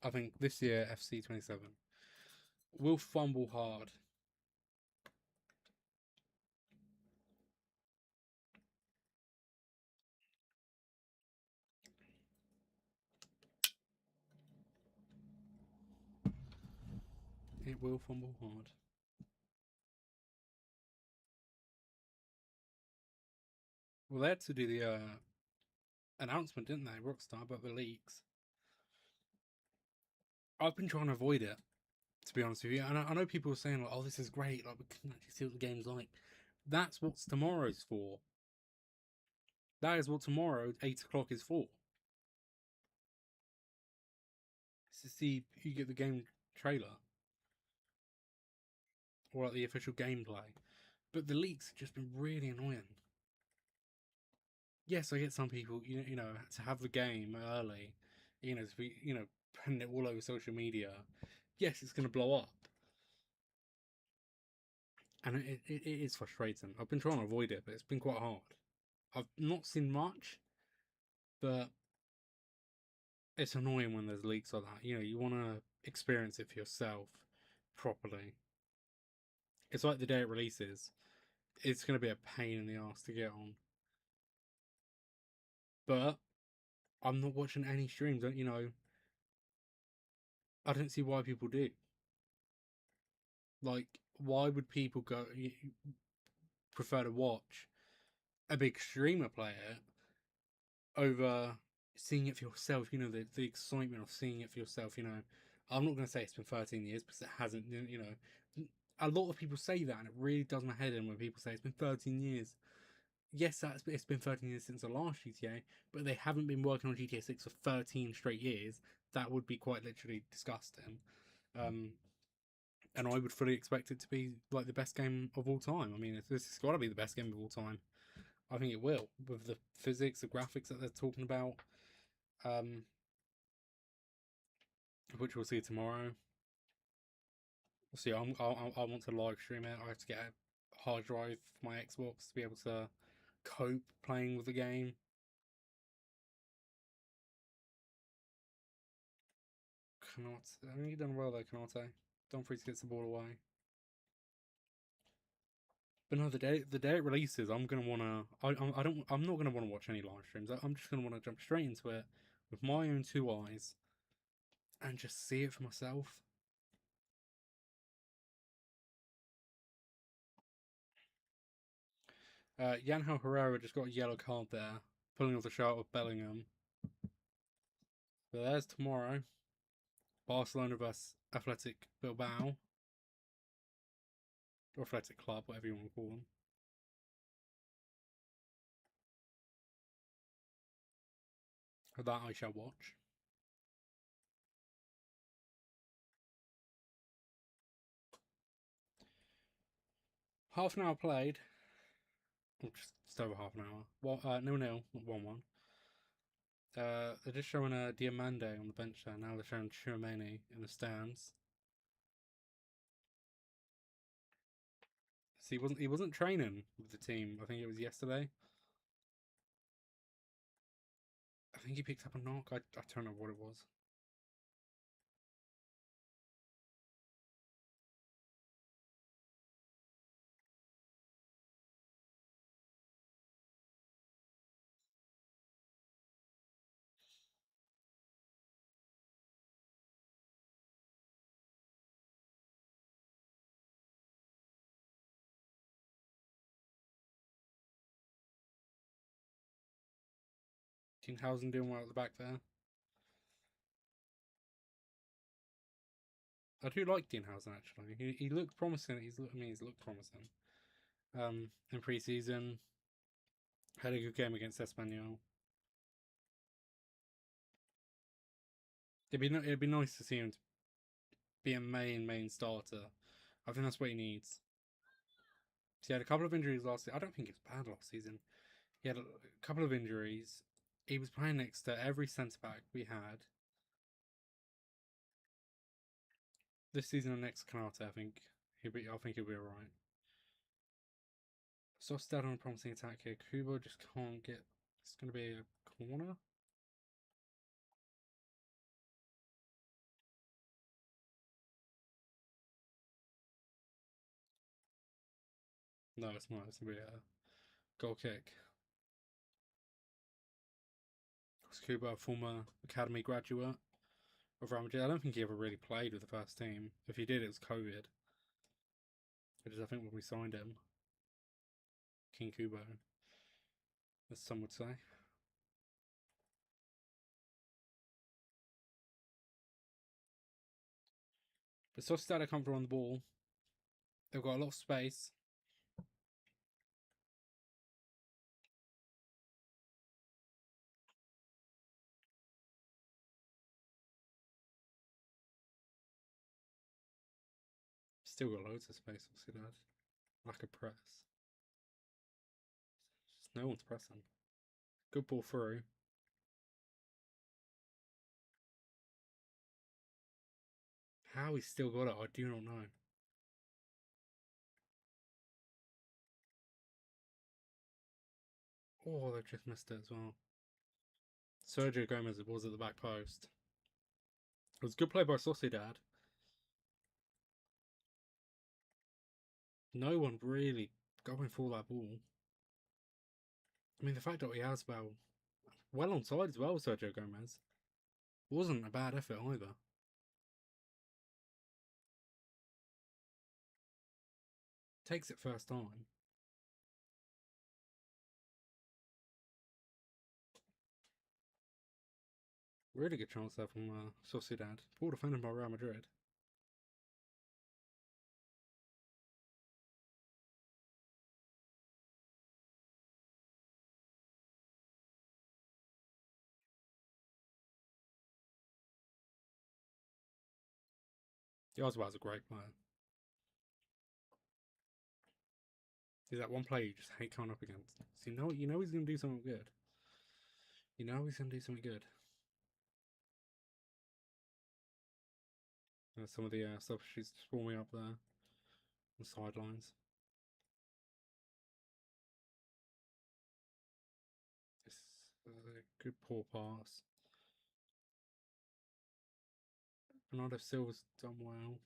I think this year FC 27 will fumble hard. It will fumble hard. Well, they had to do the announcement, didn't they, Rockstar, about the leaks. I've been trying to avoid it, to be honest with you. And I know people are saying, like, oh, this is great, like, we can actually see what the game's like. That's what tomorrow's for. That is what tomorrow, 8 o'clock, is for. It's to see you get the game trailer. Or like the official gameplay. But the leaks have just been really annoying. Yes, I get some people, to have the game early, to be, putting it all over social media. Yes, it's going to blow up. And it is frustrating. I've been trying to avoid it, but it's been quite hard. I've not seen much, but it's annoying when there's leaks like that. You want to experience it for yourself properly. It's like the day it releases, it's going to be a pain in the ass to get on. But I'm not watching any streams. I don't see why people do. Like, why would people prefer to watch a big streamer play it over seeing it for yourself? The excitement of seeing it for yourself. I'm not going to say it's been 13 years because it hasn't. A lot of people say that, and it really does my head in when people say it's been 13 years. Yes, it's been 13 years since the last GTA, but they haven't been working on GTA 6 for 13 straight years. That would be quite literally disgusting. And I would fully expect it to be like the best game of all time. I mean, this has got to be the best game of all time. I think it will, with the physics, the graphics that they're talking about, which we'll see tomorrow. See, I want to live stream it. I have to get a hard drive for my Xbox to be able to cope playing with the game. Canate, I mean, you've done well there, Canate. Dumfries gets the ball away. But no, the day it releases, I'm gonna wanna. I'm not gonna wanna watch any live streams. I'm just gonna wanna jump straight into it with my own two eyes and just see it for myself. Yanho Herrera just got a yellow card there, pulling off the shot of Bellingham. But there's tomorrow. Barcelona vs Athletic Bilbao. Or Athletic Club, whatever you want to call them. That I shall watch. Half an hour played. Oh, just over half an hour. Well, 0-0, 1-1. They're just showing Diamande on the bench there. Now they're showing Chouameni in the stands. See, he wasn't training with the team. I think it was yesterday. I think he picked up a knock. I don't know what it was. Tinghausen doing well at the back there. I do like Dinhausen actually. He looked promising. He's looked promising. In pre-season, had a good game against Espanyol. It'd be nice to see him be a main starter. I think that's what he needs. He had a couple of injuries last season. I don't think it was bad last season. He had a couple of injuries. He was playing next to every centre back we had. This season and next, Canate, I think he'll be alright. Sociedad on a promising attack here. Kubo just can't get. It's going to be a corner. No, it's not. It's going to be a goal kick. Kubo, a former academy graduate of Real Madrid. I don't think he ever really played with the first team. If he did, it was COVID. Which is, I think, when we signed him. King Kubo, as some would say. But Sociedad are comfortable on the ball. They've got a lot of space. Still got loads of space, Sociedad. Lack of press. Just no one's pressing. Good ball through. How he's still got it, I do not know. Oh, they've just missed it as well. Sergio Gomez was at the back post. It was a good play by Sociedad. No one really going for that ball. I mean, the fact that he has well onside as well, Sergio Gomez. Wasn't a bad effort either. Takes it first time. Really good chance there from Sociedad. Poor defended by Real Madrid. Yazbak's a great player. He's that one player you just hate coming up against. So you know he's going to do something good. You know he's going to do something good. Some of the substitutes swarming up there on the sidelines. It's a good poor pass. Bernardo Silva's done well.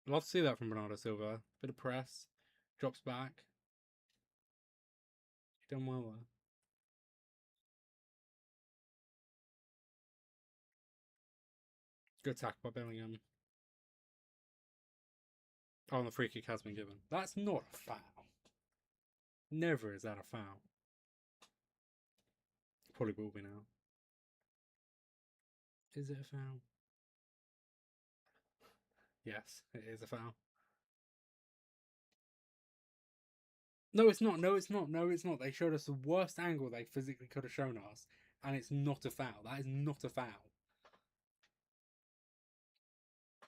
Love to see that from Bernardo Silva. Bit of press. Drops back. He's done well there. Good tackle by Bellingham. Oh, and the free kick has been given. That's not a foul. Never is that a foul. Probably will be now. Is it a foul? Yes, it is a foul. No, it's not. No, it's not. No, it's not. They showed us the worst angle they physically could have shown us, and it's not a foul. That is not a foul.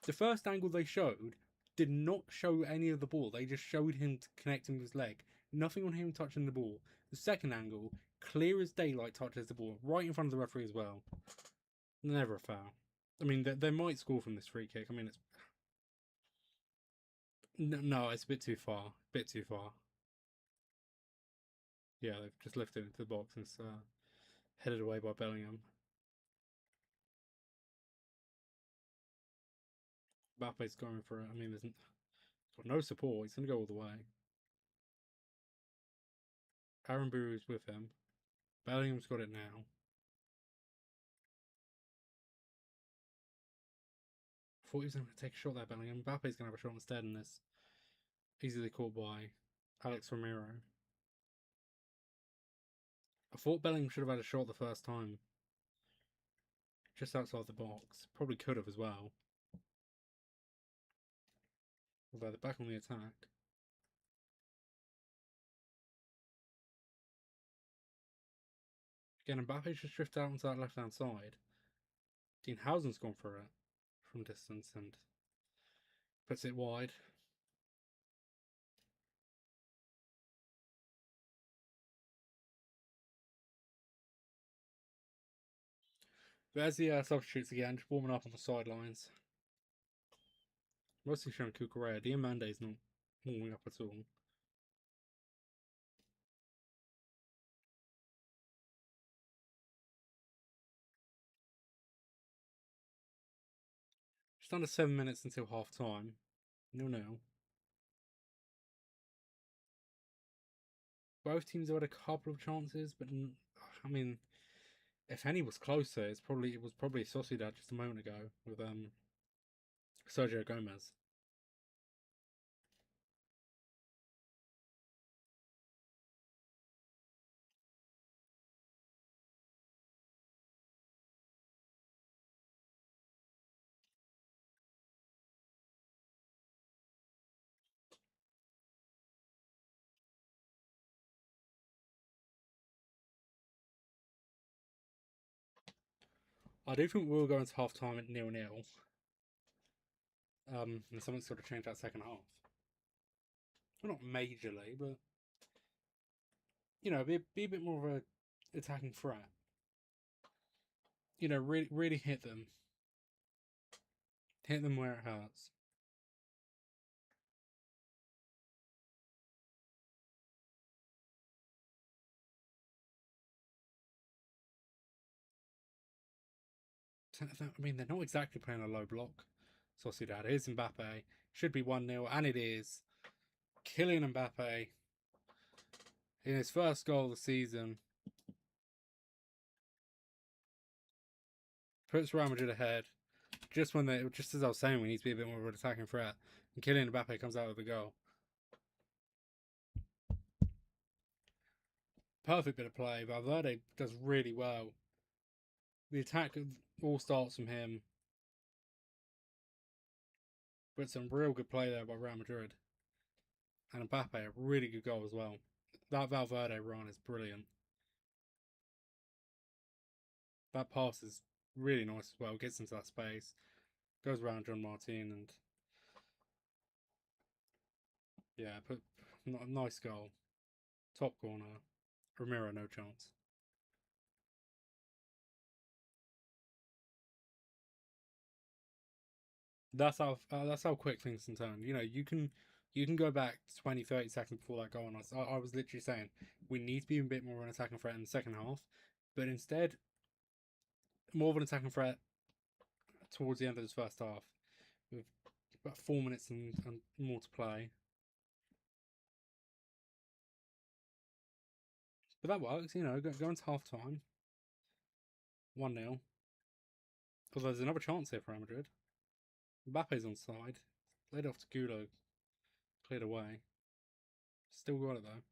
The first angle they showed did not show any of the ball. They just showed him connecting with his leg. Nothing on him touching the ball. The second angle, clear as daylight, touches the ball right in front of the referee as well. Never a foul. I mean, they might score from this free kick. I mean, it's no, it's a bit too far. Bit too far. Yeah, they've just lifted it into the box and it's headed away by Bellingham. Mbappe's going for it. I mean, he's got no support. He's going to go all the way. Aaron Buru's with him. Bellingham's got it now. Thought he was going to take a shot there, Bellingham. Mbappe's going to have a shot instead in this. Easily caught by Alex Romero. I thought Bellingham should have had a shot the first time. Just outside the box. Probably could have as well. Although they're back on the attack. Again, Mbappe's just drifted out onto that left-hand side. Dean Housen's gone for it from distance and puts it wide. There's the substitutes again, just warming up on the sidelines. Mostly showing Cucurella. Diamande's not warming up at all. Just under 7 minutes until half time. 0-0. Both teams have had a couple of chances, but I mean, if any was closer, it was probably Soceiedad just a moment ago with Sergio Gomez. I do think we'll go into half time at 0-0. And something's got to change that second half. Well, not majorly, but be a bit more of a attacking threat. Really hit them where it hurts. I mean, they're not exactly playing a low block. Sociedad. It is Mbappe. Should be 1-0, and it is. Kylian Mbappe in his first goal of the season puts Real Madrid ahead. Just as I was saying, we need to be a bit more of an attacking threat. And Kylian Mbappe comes out with the goal. Perfect bit of play. Valverde does really well. The attack all starts from him. But some real good play there by Real Madrid. And Mbappe, a really good goal as well. That Valverde run is brilliant. That pass is really nice as well. Gets into that space. Goes around John Martin and yeah, put a nice goal. Top corner. Ramiro, no chance. That's how quick things can turn. You can go back 20, 30 seconds before that goal, and I was literally saying we need to be a bit more of an attacking threat in the second half, but instead more of an attacking threat towards the end of this first half with about 4 minutes and more to play. But that works, go into half time. 1-0. Although there's another chance here for Real Madrid. Mbappe's on side. Laid off to Gulo. Cleared away. Still got it though.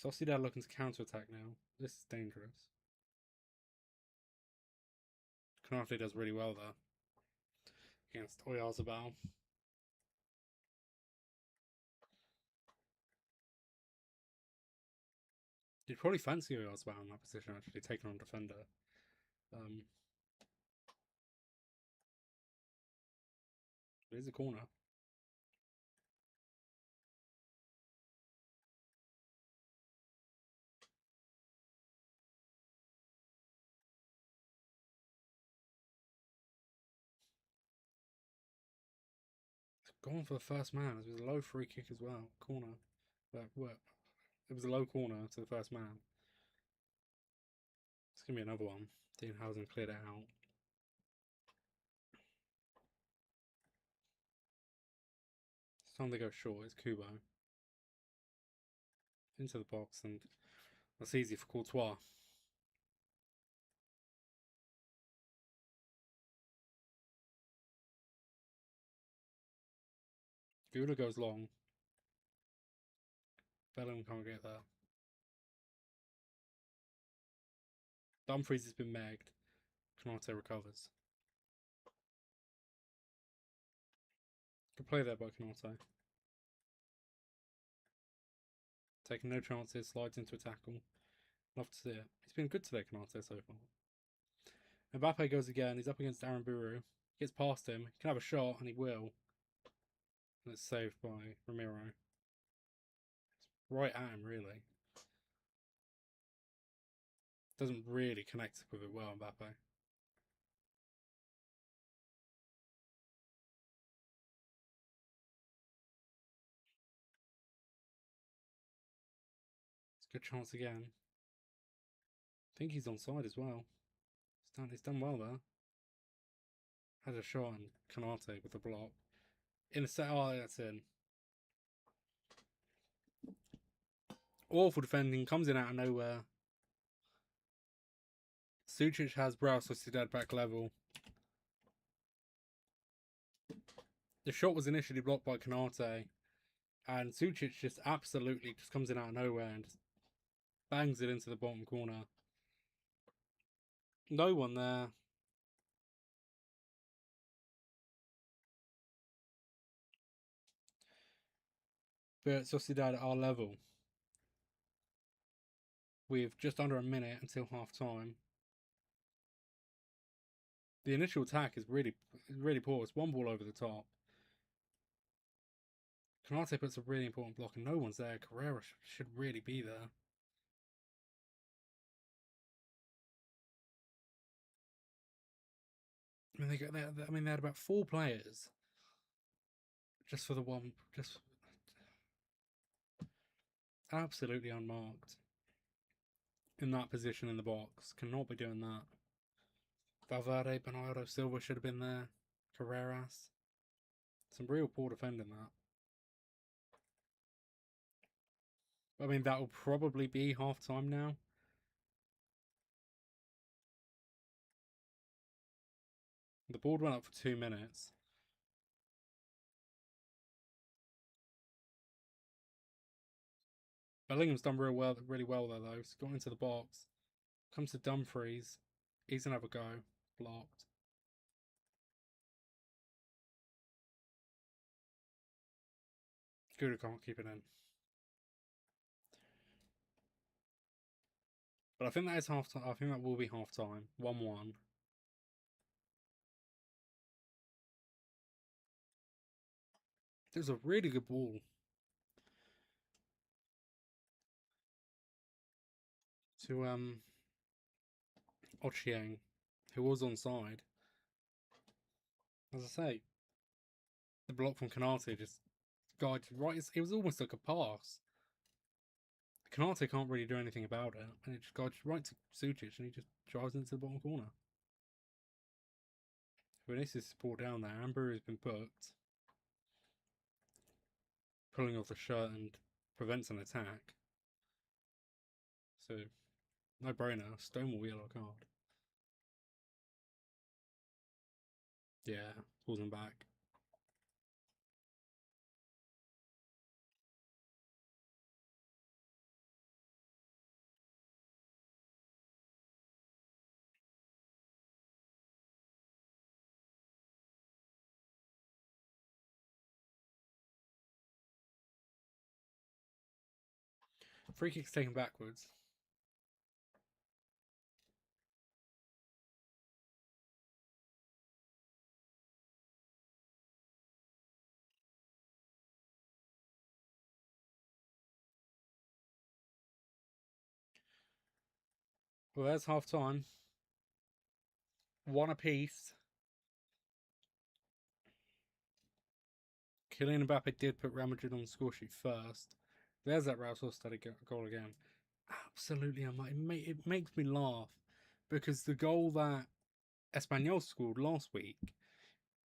Sociedad looking to counter attack now. This is dangerous. Konate does really well there against Oyarzabal. You'd probably fancy Oyarzabal in that position, actually, taking on defender. It is a corner. Going for the first man. It was a low free kick as well. Corner. But it was a low corner to the first man. It's going to be another one. Dienhausen cleared it out. It's time they go short. It's Kubo. Into the box, and that's easy for Courtois. Gula goes long. Bellingham can't get there. Dumfries has been megged. Konate recovers. Good play there by Konate. Taking no chances, slides into a tackle. Love to see it. He's been good today, Canate, so far. Mbappe goes again. He's up against Aaron Buru. Gets past him. He can have a shot, and he will. And it's saved by Ramiro. It's right at him, really. Doesn't really connect with it well, Mbappe. It's a good chance again. I think he's onside as well. He's done well there. Had a shot and Canate with the block. In the set, oh, that's in. Awful defending, comes in out of nowhere. Sucic has Real Sociedad back level. The shot was initially blocked by Canate, and Sucic just absolutely just comes in out of nowhere and just bangs it into the bottom corner. No one there. But Sociedad are level. With just under a minute until half time. The initial attack is really poor. It's one ball over the top. Canate puts a really important block and no one's there. Carrera should really be there. They had about 4 players just for the one, just absolutely unmarked in that position in the box. Cannot be doing that. Valverde, Bernardo Silva should have been there. Carreras. Some real poor defending that. I mean, that will probably be half time now. The board went up for 2 minutes. Bellingham's done really well there, though. He's got into the box. Comes to Dumfries. He's going to have a go. Blocked. Gouda can't keep it in. But I think that is half time. I think that will be half time. 1-1. It was a really good ball. To Ochieng, who was onside. As I say, the block from Canate just guided right. It was almost like a pass. Canate can't really do anything about it, and it just guides right to Sucic, and he just drives into the bottom corner. Vinicius is pulled down there. Amber has been booked, pulling off the shirt and prevents an attack. So, no brainer. Stonewall yellow card. Yeah, pulls him back. Free kick's taken backwards. Well, there's half time. 1 apiece. Kylian Mbappe did put Real Madrid on the score sheet first. There's that Real Sociedad goal again. Absolutely, it makes me laugh because the goal that Espanyol scored last week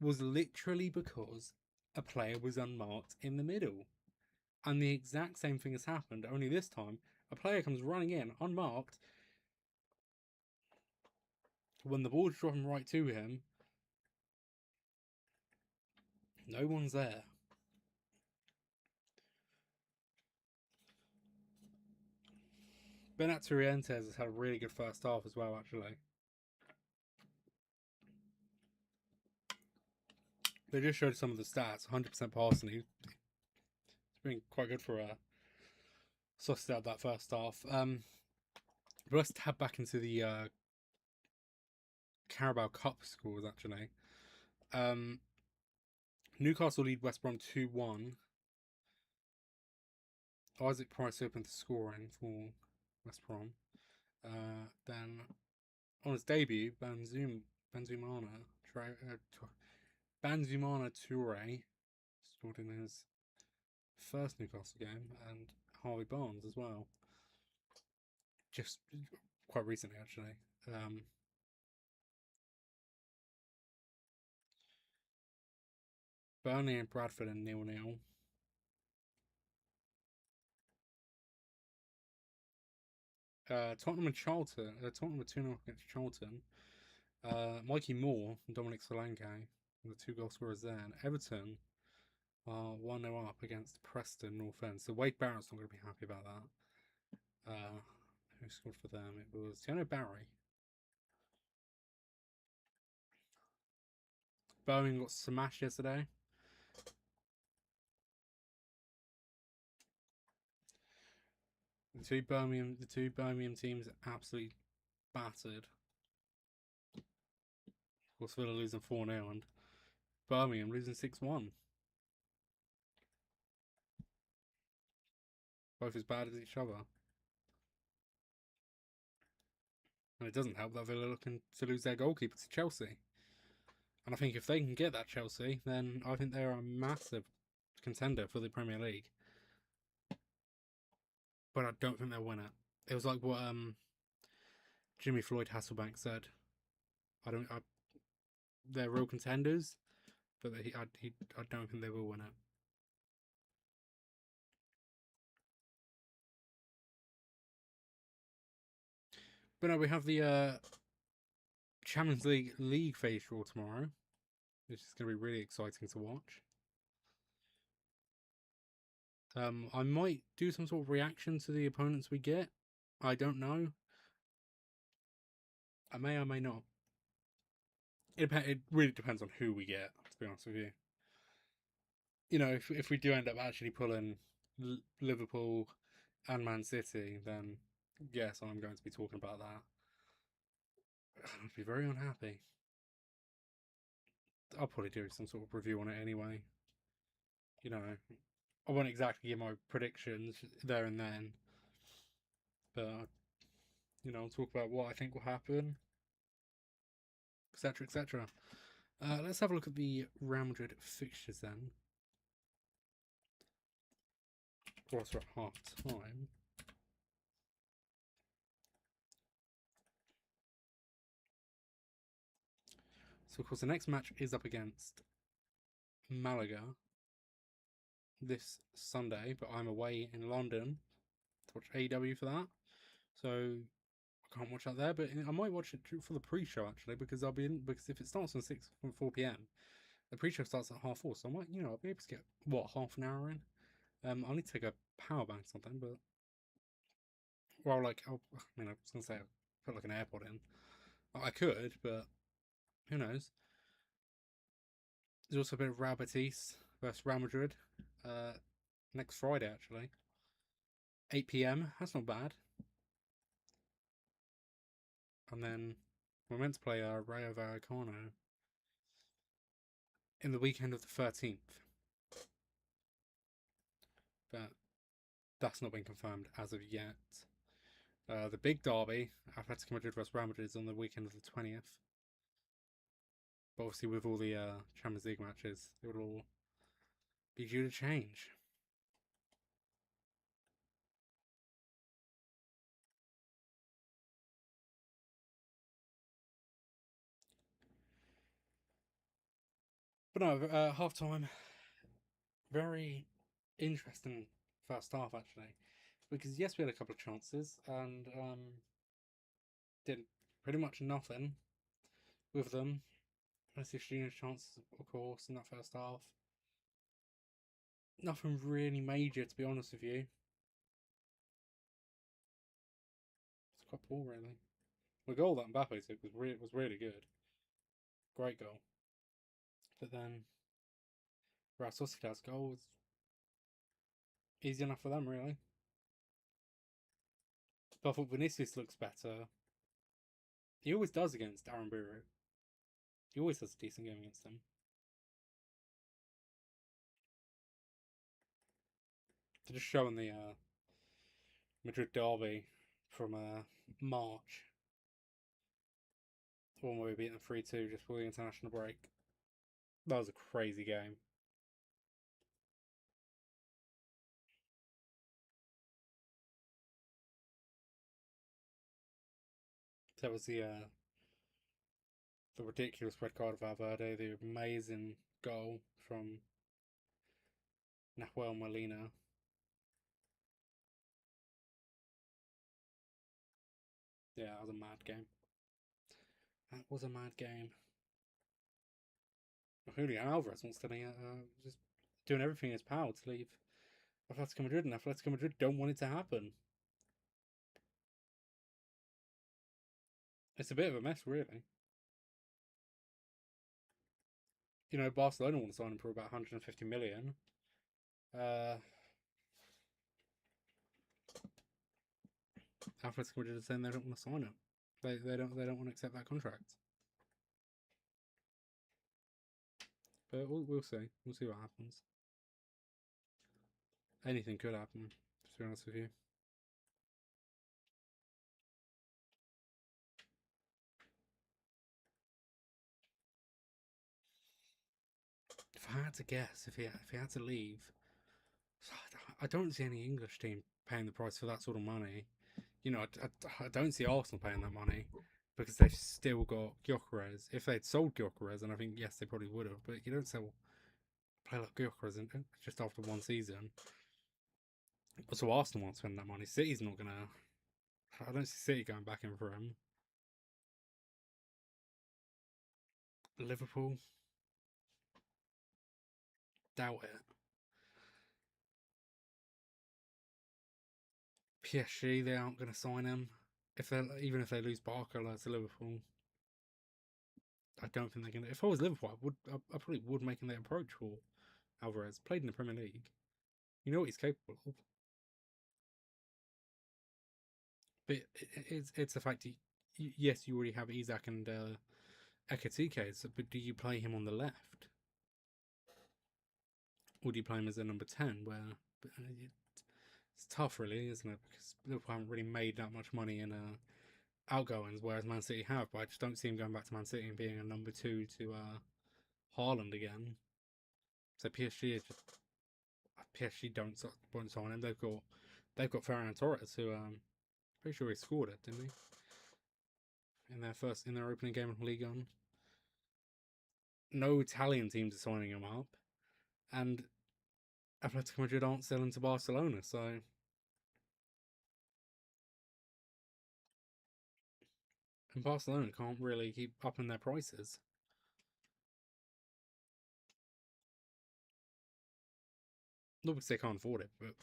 was literally because a player was unmarked in the middle. And the exact same thing has happened, only this time a player comes running in unmarked when the ball's dropping right to him. No one's there. Benat Turientes has had a really good first half as well, actually. They just showed some of the stats. 100% passing. He's been quite good for Sociedad that first half. But let's tab back into the Carabao Cup scores actually. Um, Newcastle lead West Brom 2-1. Isaac Price opened the scoring for West Brom. Then on his debut, Banzumana Toure scored in his first Newcastle game, and Harvey Barnes as well. Just quite recently, actually. Burnley and Bradford and 0-0. Tottenham and Charlton. Tottenham were 2-0 against Charlton. Mikey Moore and Dominic Solanke were the two goal scorers there. And Everton are 1-0 up against Preston North End. So Wade Barrett's not going to be happy about that. Who scored for them? It was Tiano Barry. Birmingham got smashed yesterday. The two Birmingham teams absolutely battered. Of course, Villa losing 4-0 and Birmingham losing 6-1. Both as bad as each other. And it doesn't help that Villa looking to lose their goalkeeper to Chelsea. And I think if they can get that Chelsea, then I think they're a massive contender for the Premier League. But I don't think they'll win it. It was like what Jimmy Floyd Hasselbank said. They're real contenders, but I don't think they will win it. But no, we have the Champions League phase draw tomorrow, which is going to be really exciting to watch. I might do some sort of reaction to the opponents we get. I don't know. I may or may not. It really depends on who we get, to be honest with you. You know, if we do end up actually pulling Liverpool and Man City, then yes, I'm going to be talking about that. I'd be very unhappy. I'll probably do some sort of review on it anyway. You know, I won't exactly give my predictions there and then, but you know, I'll talk about what I think will happen, etc., etc. Let's have a look at the Real Madrid fixtures then. Whilst we're at half time. So, of course, the next match is up against Malaga this Sunday, but I'm away in London to watch AEW for that. So, I can't watch that there, but I might watch it for the pre-show actually, because because if it starts on 4 p.m, the pre-show starts at 4:30, so I might, I'll be able to get half an hour in. I'll need to take a power bank or something, but I was gonna say I'll put like an AirPod in. I could, but who knows? There's also a bit of Real Betis versus Real Madrid next Friday actually, 8 p.m. That's not bad. And then we're meant to play Rayo Vallecano in the weekend of the 13th. But that's not been confirmed as of yet. The big derby, Atletico Madrid vs Real Madrid, is on the weekend of the 20th. But obviously, with all the Champions League matches, it will all be due to change. But no, half time. Very interesting first half, actually. Because, yes, we had a couple of chances and did pretty much nothing with them. Vinicius Junior's chances, of course, in that first half. Nothing really major, to be honest with you. It's quite poor, really. The goal that Mbappe took was really good. Great goal. But then Real Sociedad's goal was easy enough for them, really. But I thought Vinicius looks better. He always does against Aaron Buru. He always has a decent game against him. They're just showing the Madrid derby from March. The one where we beat them 3-2 just before the international break. That was a crazy game. That was the ridiculous red card of Valverde, the amazing goal from Nahuel Molina. Yeah, that was a mad game. That was a mad game. Julian Alvarez wants to just doing everything in his power to leave Atletico Madrid, and Atletico Madrid don't want it to happen. It's a bit of a mess, really. You know, Barcelona want to sign him for about 150 million. Uh, Atletico Madrid are saying they don't want to sign him. They don't want to accept that contract. But we'll see. We'll see what happens. Anything could happen, to be honest with you. If I had to guess, if he had to leave, I don't see any English team paying the price for that sort of money. You know, I don't see Arsenal paying that money because they've still got Gyökeres. If they'd sold Gyökeres, and I think yes, they probably would have, but you don't sell a player like Gyökeres just after one season. So Arsenal won't spend that money. City's not gonna. I don't see City going back in for him. Liverpool, doubt it. PSG, they aren't going to sign him. Even if they lose Barker like to Liverpool, I don't think they're going to. If I was Liverpool, I probably would make the approach for Alvarez. Played in the Premier League, you know what he's capable of. But it's the fact yes, you already have Isak and Ekatike, but do you play him on the left, or do you play him as a number 10? Where it's tough, really, isn't it? Because Liverpool haven't really made that much money in outgoings, whereas Man City have. But I just don't see him going back to Man City and being a number 2 to Haaland again. So PSG won't sign him. They've got Ferran Torres, who pretty sure he scored it, didn't he? In their opening game of Ligue 1. No Italian teams are signing him up, and Atletico Madrid aren't selling to Barcelona, so and Barcelona can't really keep upping their prices. Not because they can't afford it, but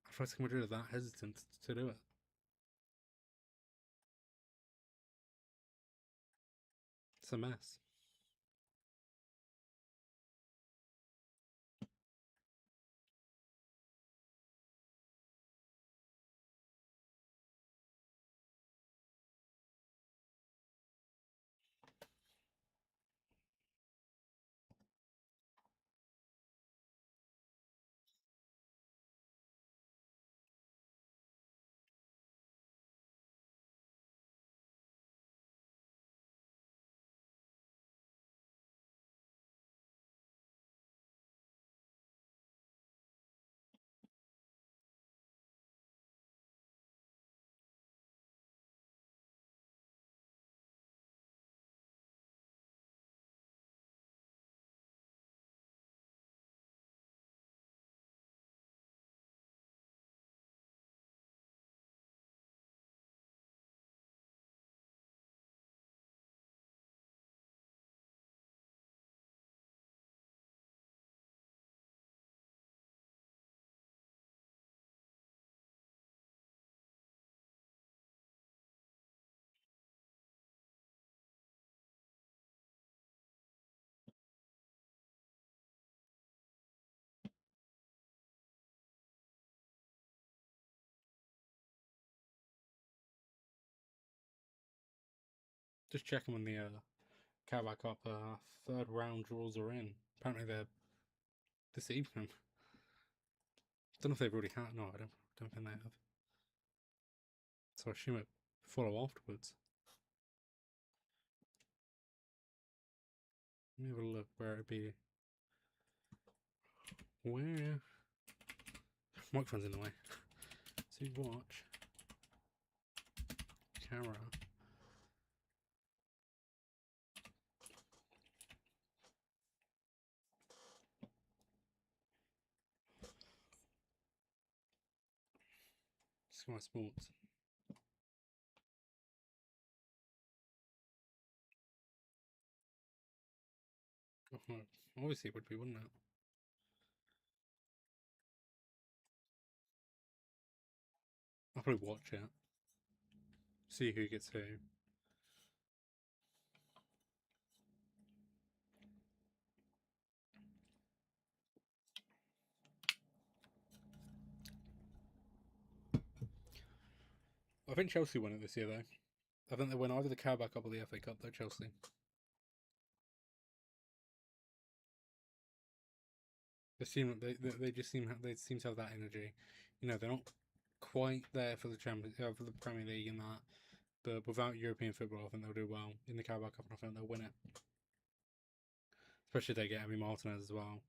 Atletico Madrid are that hesitant to do it. It's a mess. Just checking when the Carabao Cup third round draws are in. Apparently they're this evening. Don't know if they've already had. No, I don't think they have. So I assume it follow afterwards. Let me have a look where it'd be. Where? Microphone's in the way. So watch. Camera. Sky Sports. Oh, obviously it would be, wouldn't it? I'll probably watch it. See who gets who. I think Chelsea won it this year, though. I think they won either the Carabao Cup or the FA Cup, though, Chelsea. They just seem to have that energy. You know, they're not quite there for the for the Premier League and that, but without European football, I think they'll do well in the Carabao Cup, and I think they'll win it. Especially if they get Emi Martinez as well.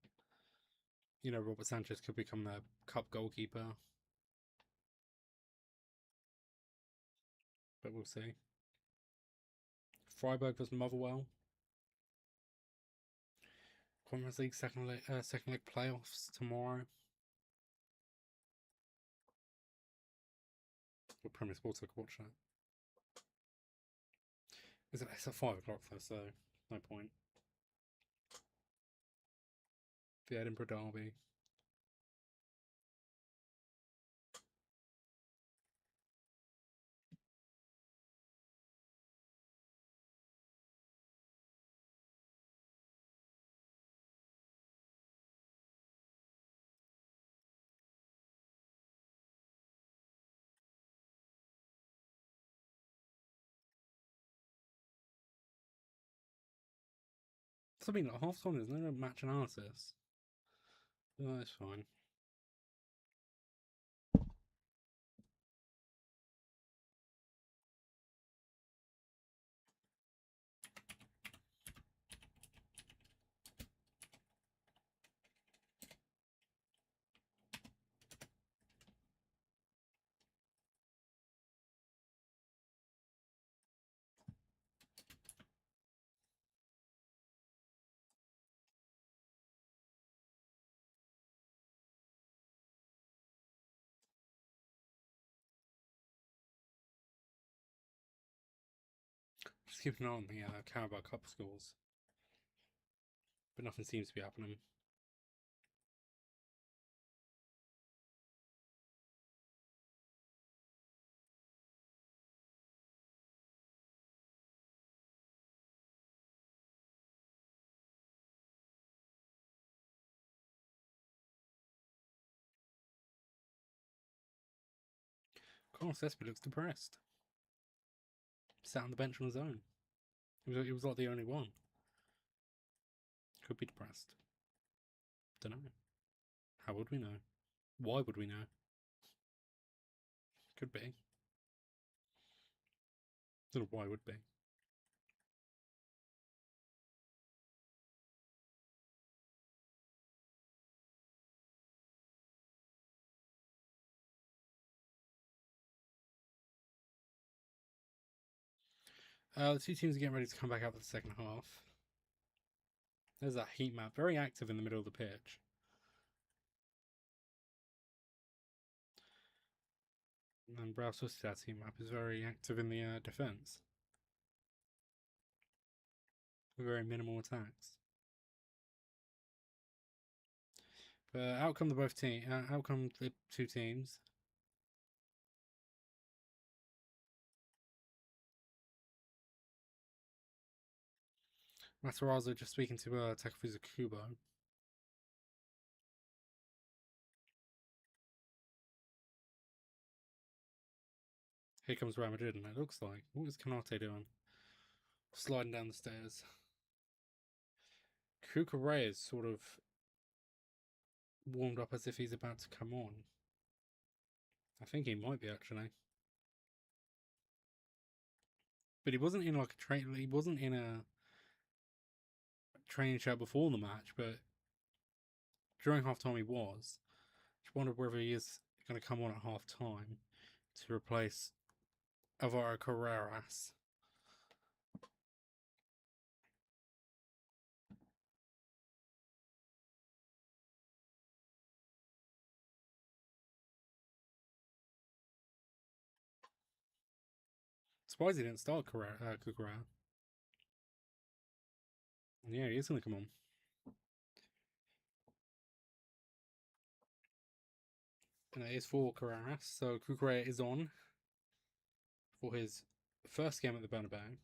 You know, Robert Sanchez could become their cup goalkeeper, but we'll see. Freiburg versus Motherwell. Conference League second leg playoffs tomorrow. Or Premier Sports, I could watch that. It's at 5 o'clock though, so no point. The Edinburgh Derby. Something like half time, there's no match analysis. Oh, that's fine. Just keep an eye on the Carabao Cup scores. But nothing seems to be happening. Carlos Espi looks depressed. Sat on the bench on his own. He was like the only one. Could be depressed. Don't know. How would we know? Why would we know? Could be. Don't know why would be. The two teams are getting ready to come back out for the second half. There's that heat map, very active in the middle of the pitch. And Real Sociedad heat map is very active in the defence. Very minimal attacks. But out come the two teams. Matarazzo just speaking to Takefusa Kubo. Here comes Real Madrid, and it looks like, what is Canate doing? sliding down the stairs. Kukurea is sort of warmed up as if he's about to come on. I think he might be actually. But he wasn't in like a train. He wasn't in a training show before the match, but during half time he was. Just wondered whether he is going to come on at half time to replace Alvaro Carreras. Surprised he didn't start Cucurella. Yeah, he is going to come on. And it is for Carreras, so Cucurella is on for his first game at the Bernabeu.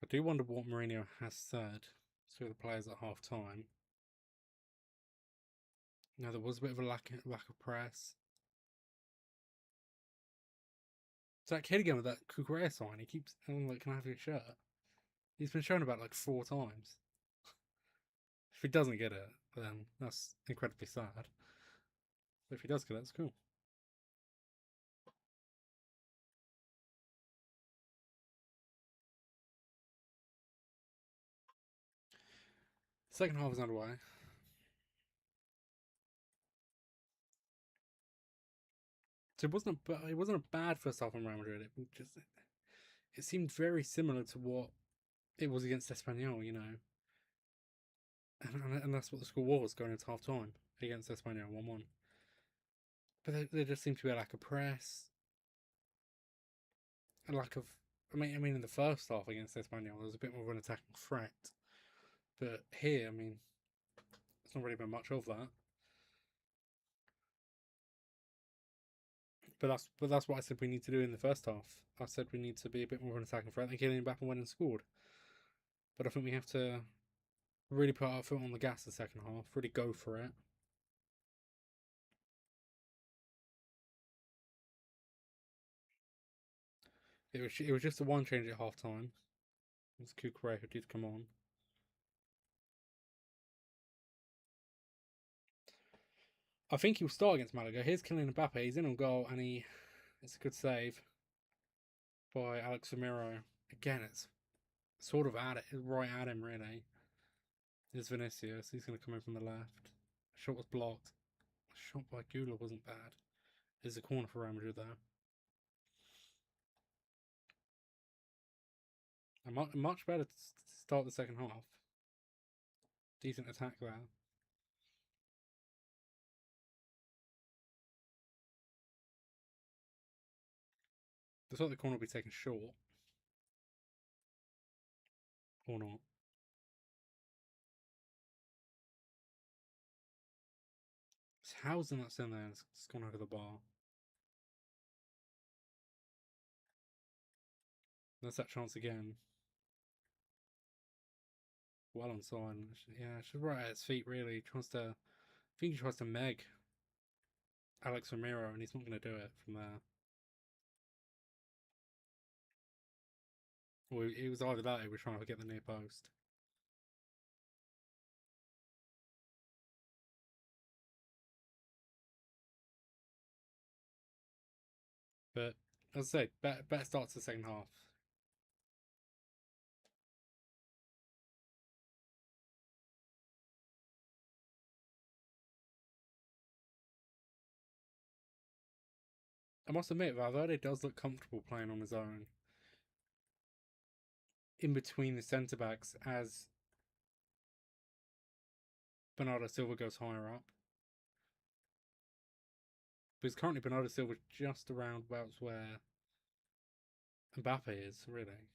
I do wonder what Mourinho has said to the players at half time. Now, there was a bit of a lack of press. It's that kid again with that Cucurella sign. He keeps telling like, "Can I have your shirt?" He's been shown about like 4 times. If he doesn't get it, then that's incredibly sad. But if he does get it, that's cool. Second half is underway. So it wasn't a bad first half on Real Madrid. It seemed very similar to what it was against Espanyol, you know, and that's what the score was going into half time against Espanyol 1-1. But there just seemed to be a lack of press, a lack of. I mean, in the first half against Espanyol, there was a bit more of an attacking threat, but here, I mean, it's not really been much of that. But that's what I said we need to do in the first half. I said we need to be a bit more of an attacking threat. Then Kylian Mbappe went and scored. But I think we have to really put our foot on the gas the second half. Really go for it. It was just a one change at half time. It was Cucurella who did come on. I think he'll start against Malaga. Here's Kylian Mbappe. He's in on goal, and it's a good save by Alex Ramiro. Again, it's sort of right at him, really. There's Vinicius. He's going to come in from the left. Shot was blocked. Shot by Gula wasn't bad. There's a corner for Real Madrid there. A much better to start the second half. Decent attack there. Looks like the corner will be taken short. Or not. It's Housen that's in there. It's gone over the bar. There's that chance again. Well onside. Yeah, she's right at his feet, really. I think he tries to meg Alex Ramiro, and he's not going to do it from there. Well, it was either that or he was trying to get the near post. But, as I say, better start to the second half. I must admit, Valverde does look comfortable playing on his own in between the centre backs as Bernardo Silva goes higher up. Because currently Bernardo Silva just around about where Mbappe is, really.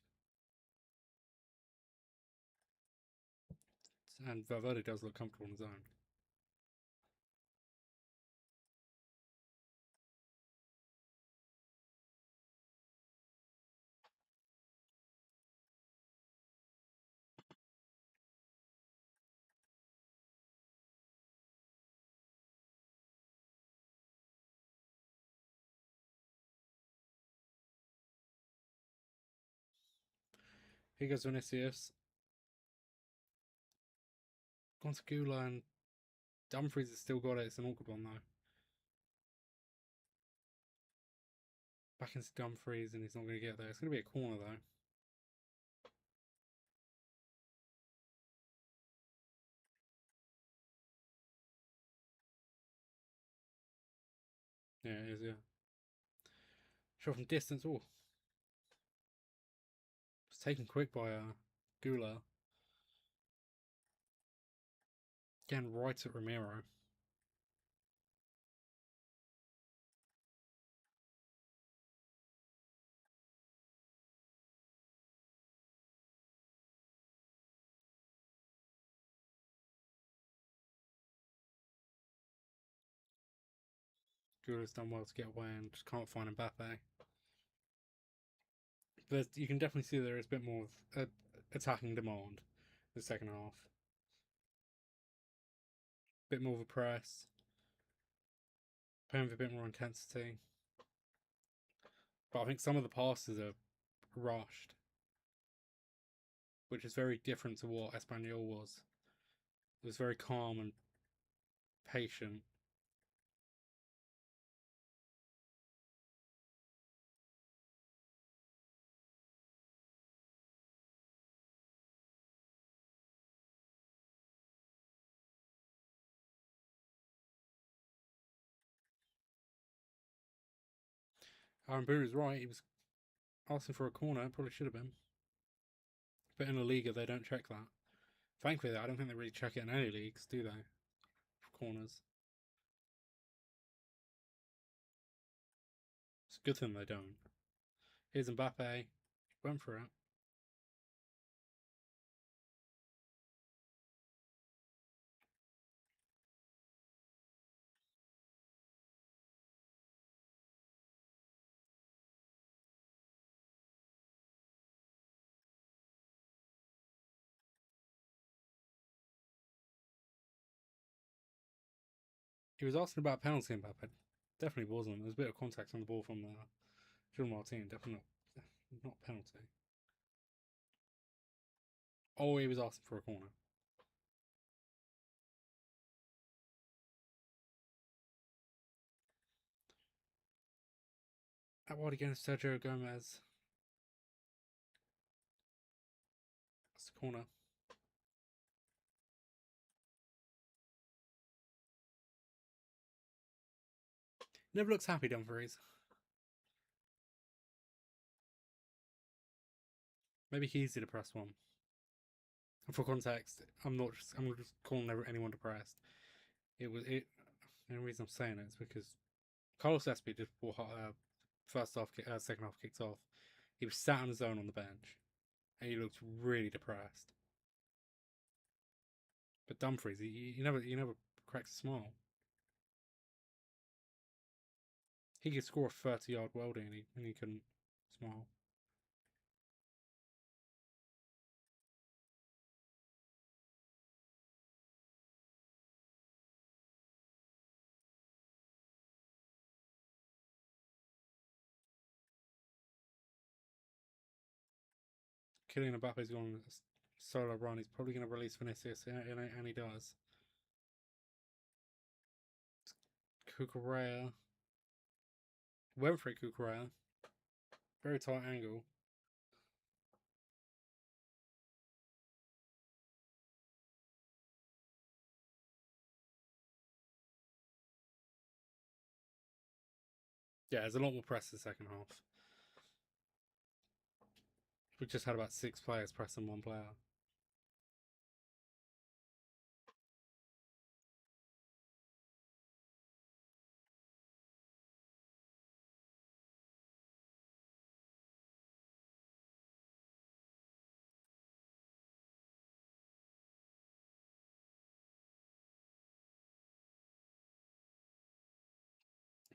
And Valverde does look comfortable on his own. Here goes Vinicius. Gone to Gula, and Dumfries has still got it. It's an awkward one though. Back into Dumfries, and he's not going to get there. It's going to be a corner though. Yeah, it is, yeah. Shot from distance. Oh. It's taken quick by Gula. Again, right at Ramiro. Gula's done well to get away and just can't find Mbappe. But you can definitely see there is a bit more of attacking demand in the second half. A bit more of a press. Playing with a bit more intensity. But I think some of the passes are rushed, which is very different to what Espanyol was. It was very calm and patient. Aaron Boo's right, he was asking for a corner, probably should have been. But in a Liga, they don't check that. Thankfully, I don't think they really check it in any leagues, do they? For corners. It's a good thing they don't. Here's Mbappe. Went for it. He was asking about penalty, Mbappe. Definitely wasn't. There was a bit of contact on the ball from Jules Martin. Definitely not penalty. Oh, he was asking for a corner. Out wide against Sergio Gomez. That's the corner. Never looks happy, Dumfries. Maybe he's easy to press one. And for context, I'm just calling anyone depressed. It was it. The only reason I'm saying it is because Carlos Espy just before second half kicked off. He was sat on his own on the bench, and he looked really depressed. But Dumfries, he never cracks a smile. He could score a 30-yard welding, and he couldn't smile. Kylian Mbappe's gone on a solo run. He's probably going to release Vinicius, and he does. Cucurella. Went for it, Cucurella. Very tight angle. Yeah, there's a lot more press in the second half. We just had about 6 players pressing one player.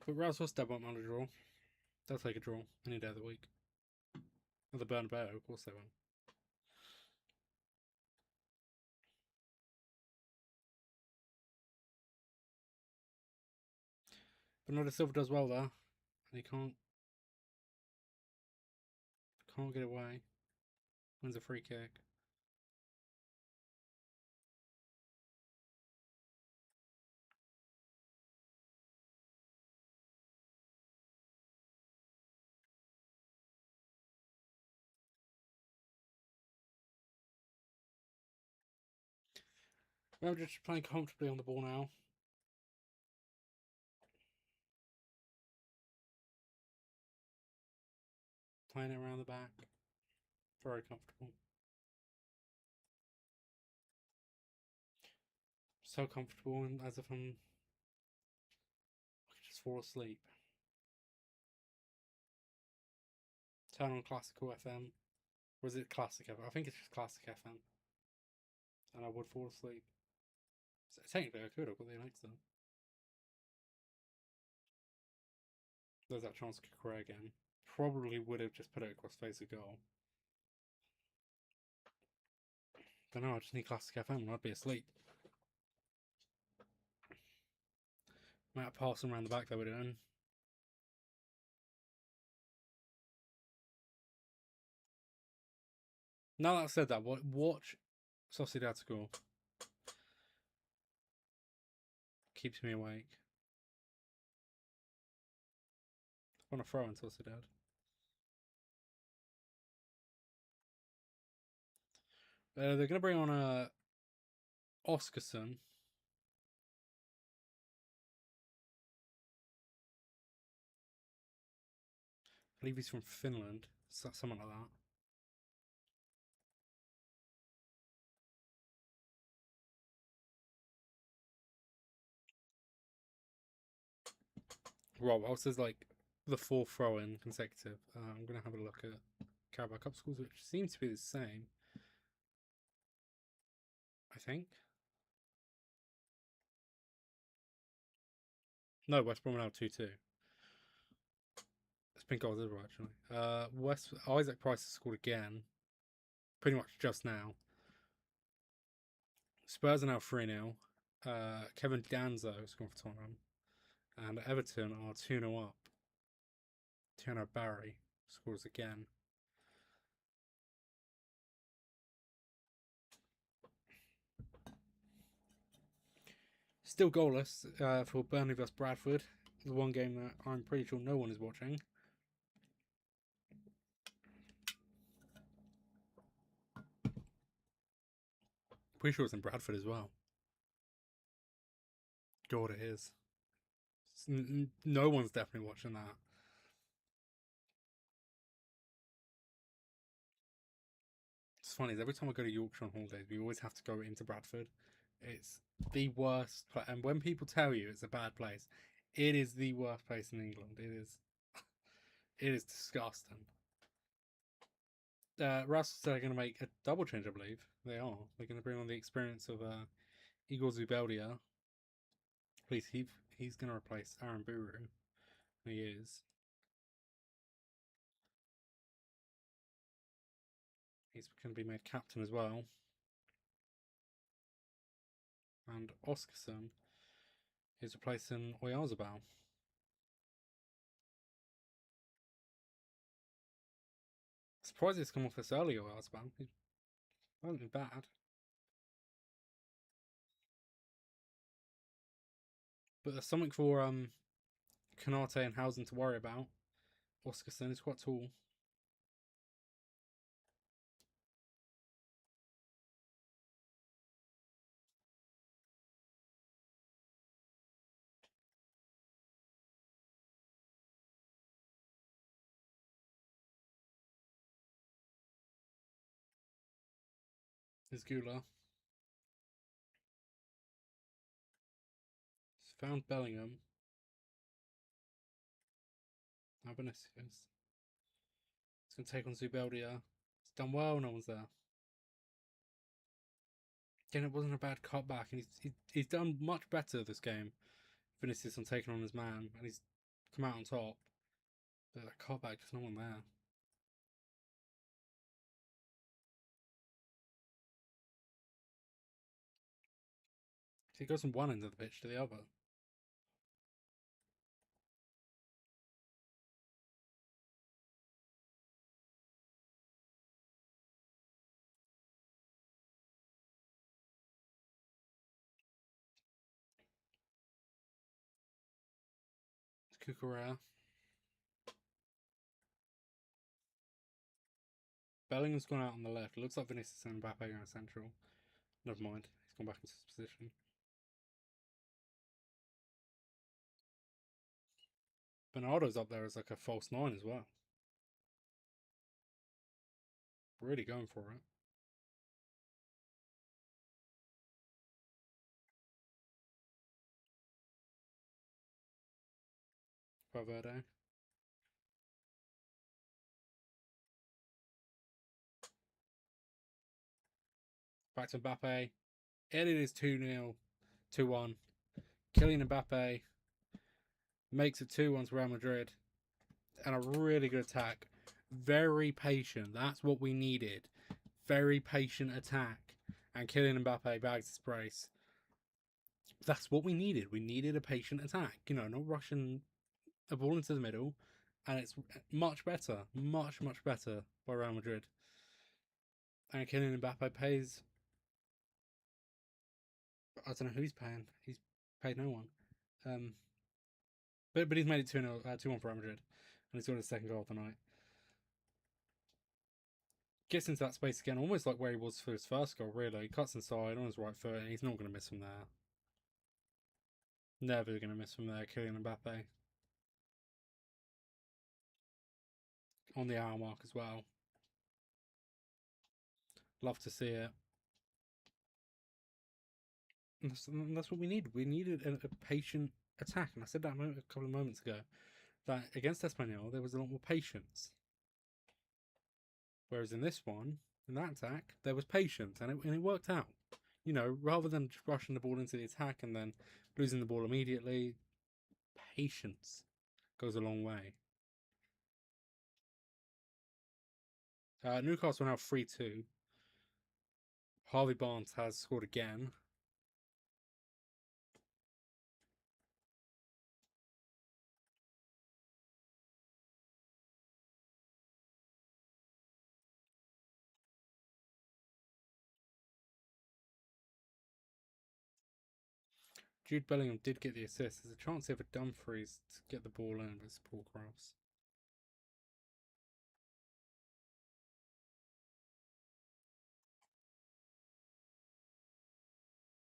But Real Sociedad won't mind a draw. They'll take a draw any day of the week. Or the Bernabeu, of course they won't. Bernardo Silva does well there. And he can't get away. Wins a free kick. We're just playing comfortably on the ball now. Playing it around the back. Very comfortable. So comfortable, and as if I could just fall asleep. Turn on Classical FM. Or is it Classic FM? I think it's just Classic FM. And I would fall asleep. So technically, I could. I've got the Alexa. There's that chance to kick away again. Probably would have just put it across face of goal. But no, I just need Classic FM and I'd be asleep. Might pass them around the back they were doing. Now that I've said that, watch Soceiedad score. Keeps me awake. I want to throw in Soceiedad. They're going to bring on Oscarson. I believe he's from Finland. Something like that. Rob, else is like the fourth throw-in consecutive. I'm going to have a look at Carabao Cup scores, which seems to be the same. I think. No, West Brom are now 2-2. It's been goals over, actually. Isaac Price has scored again. Pretty much just now. Spurs are now 3-0. Kevin Danzo has gone for Tottenham. And Everton are 2-0 up. Tiano Barry scores again. Still goalless for Burnley vs Bradford. The one game that I'm pretty sure no one is watching. Pretty sure it's in Bradford as well. God, it is. No one's definitely watching that. It's funny, every time I go to Yorkshire on holidays, we always have to go into Bradford. It's the worst, and when people tell you it's a bad place, it is the worst place in England. It is disgusting. Russ are going to make a double change, I believe. They are. They're going to bring on the experience of Igor Zubeldia. Please, he's going to replace Aaron Buru. He is. He's going to be made captain as well. And Oscarson is replacing Oyarzabal. Surprised he's come off this early, Oyarzabal. He hasn't been bad. But there's something for Kanate and Housen to worry about. Oscarson is quite tall. Is Gula. He's found Bellingham. Now Vinicius. He's going to take on Zubeldia. He's done well, no one's there. Again, it wasn't a bad cutback, and he's done much better this game. Vinicius on taking on his man, and he's come out on top. But that cutback, just no one there. So he goes from one end of the pitch to the other. Cucurella. Bellingham's gone out on the left. It looks like Vinicius and Mbappe are central. Never mind. He's gone back into his position. Bernardo's up there as like a false 9 as well. Really going for it. Valverde. Back to Mbappe. And it is 2-0. 2-1. Kylian Mbappe makes it 2-1 to Real Madrid. And a really good attack. Very patient. That's what we needed. Very patient attack. And Kylian Mbappe bags his brace. That's what we needed. We needed a patient attack. You know, not rushing a ball into the middle. And it's much better. Much, much better by Real Madrid. And Kylian Mbappe pays. I don't know who he's paying. He's paid no one. But he's made it 2-1 for Real Madrid. And he's got his second goal of the night. Gets into that space again, almost like where he was for his first goal, really. He cuts inside on his right foot, and he's not going to miss from there. Never going to miss from there, Kylian Mbappe. On the hour mark as well. Love to see it. And that's what we needed. We needed a patient attack. And I said that a couple of moments ago. That against Espanyol, there was a lot more patience. Whereas in this one, in that attack, there was patience. And it worked out. You know, rather than just rushing the ball into the attack and then losing the ball immediately, patience goes a long way. Newcastle now 3-2. Harvey Barnes has scored again. Jude Bellingham did get the assist. There's a chance here for Dumfries to get the ball in, but it's a poor cross.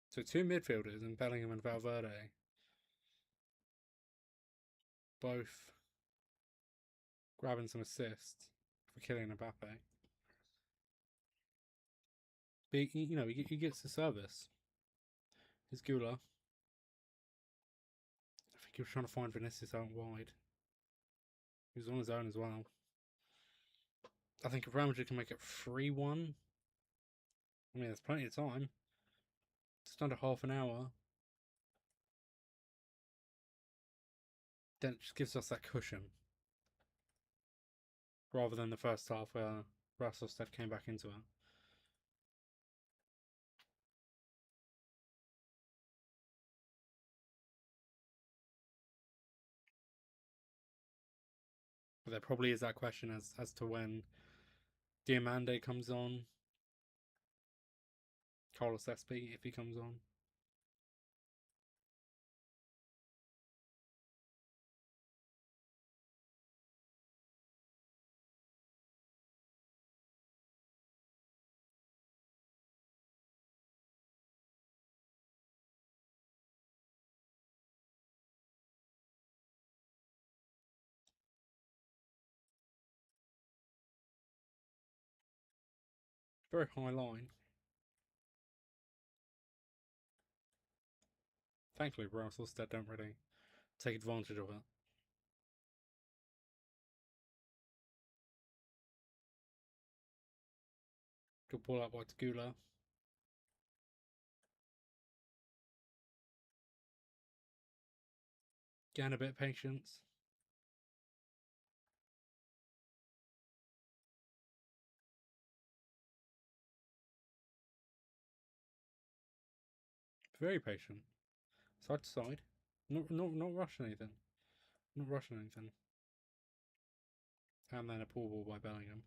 So 2 midfielders, and Bellingham and Valverde, both grabbing some assists for Kylian Mbappe. But he gets the service. Here's Gula. I think he was trying to find Vinicius out wide. He was on his own as well. I think if Real Madrid can make it 3-1, I mean, there's plenty of time. Just under half an hour. Then it just gives us that cushion. Rather than the first half where Real Sociedad came back into it. But there probably is that question as to when Diamande comes on. Carlos Espy, if he comes on. Very high line. Thankfully, Real Sociedad don't really take advantage of it. Good ball out by Tagula. Getting a bit of patience. Very patient. Side to side. Not rushing anything. Not rushing anything. And then a poor ball by Bellingham.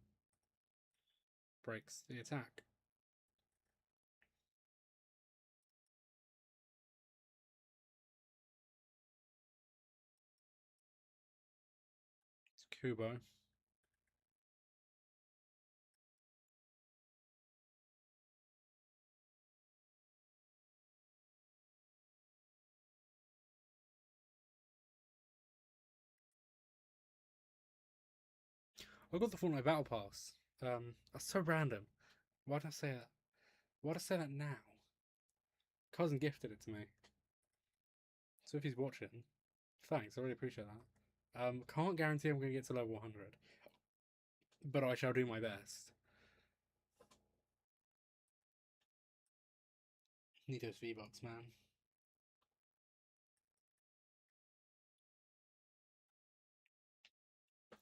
Breaks the attack. Kubo. I got the Fortnite Battle Pass. That's so random. Why did I say that? Why did I say that now? Cousin gifted it to me. So if he's watching, thanks. I really appreciate that. Can't guarantee I'm going to get to level 100, but I shall do my best. Need those V-Bucks, man.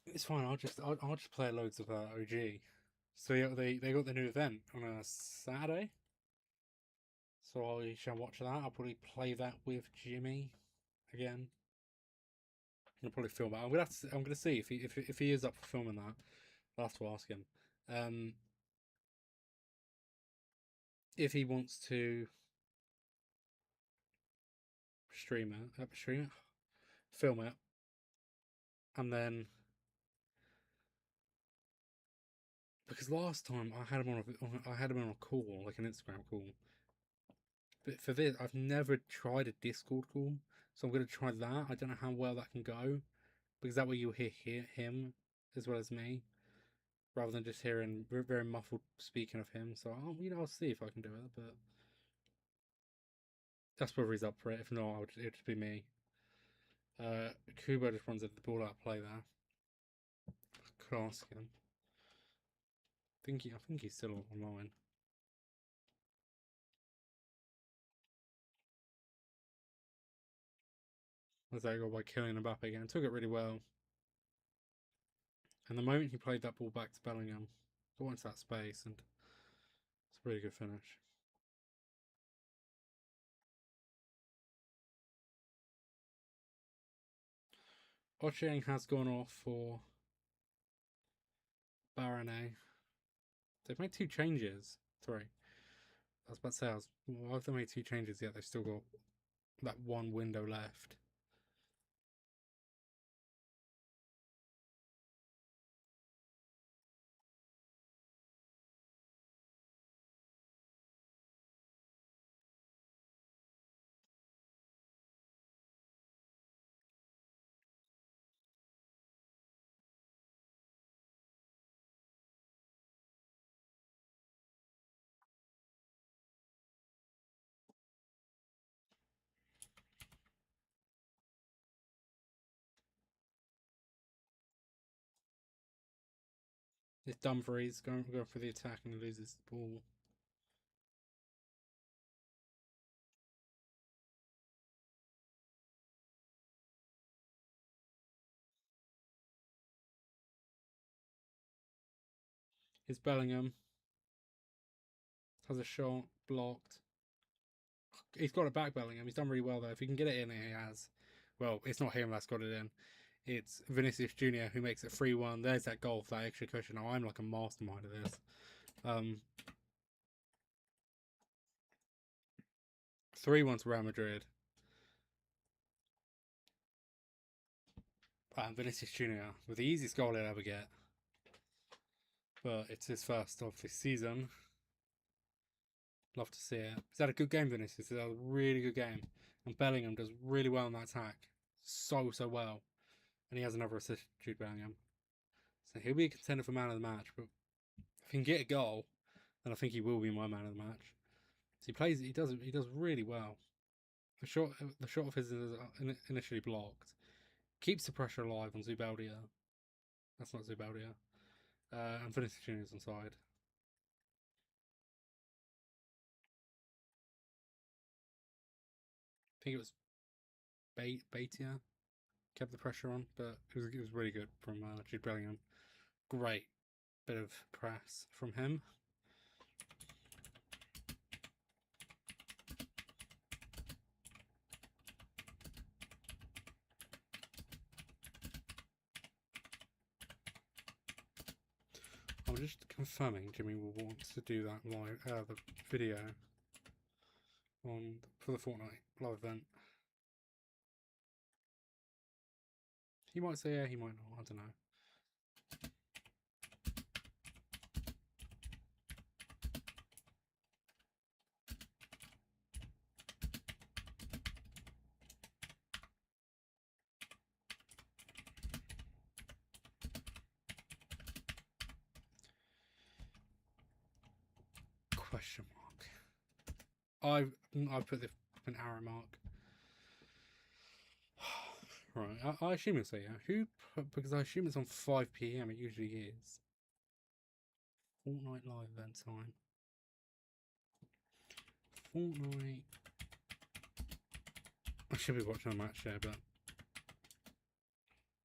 It's fine. I'll just play loads of OG. So yeah, they got the new event on a Saturday. So I shall watch that. I'll probably play that with Jimmy again. I'll probably film it. I'm gonna see if he is up for filming that. I'll have to ask him. If he wants to stream it, film it, and then because last time I had him on a call, like an Instagram call. But for this, I've never tried a Discord call, so I'm gonna try that. I don't know how well that can go, because that way you'll hear him as well as me, rather than just hearing very muffled speaking of him. So I'll see if I can do it, but that's whether he's up for it. If not, it'll just be me. Kubo just runs at the ball out play there. Could ask him. I think he's still online. As they go by killing Mbappe again. Took it really well. And the moment he played that ball back to Bellingham, got into that space, and it's a really good finish. Ochieng has gone off for Barone. They've made 2 changes. 3. I was about to say, why have they made 2 changes yet? They've still got that one window left. It's Dumfries going for the attack and he loses the ball. It's Bellingham. Has a shot, blocked. He's got it back, Bellingham. He's done really well, though. If he can get it in, he has. Well, it's not him that's got it in. It's Vinicius Jr. who makes it 3-1. There's that goal for that extra cushion. Now, I'm like a mastermind of this. 3-1 to Real Madrid. And Vinicius Jr. with the easiest goal he'll ever get. But it's his first of this season. Love to see it. He's had a good game, Vinicius. He's had a really good game. And Bellingham does really well in that attack. So well. And he has another assist, Jude Bellingham. So he'll be a contender for man of the match. But if he can get a goal, then I think he will be my man of the match. So he does really well. The shot of his is initially blocked. Keeps the pressure alive on Zubeldia. That's not Zubeldia. And Vinicius Jr. is onside. I think it was Baitia kept the pressure on, but it was really good from Jude Bellingham. Great bit of press from him. I'm just confirming Jimmy will want to do that live, the video for the Fortnite live event. He might say yeah, he might not. I don't know. Question mark. I've put an arrow mark. Right, I assume it's yeah. Because I assume it's on 5 p.m. It usually is. Fortnite live event time. Fortnite. I should be watching a match there, but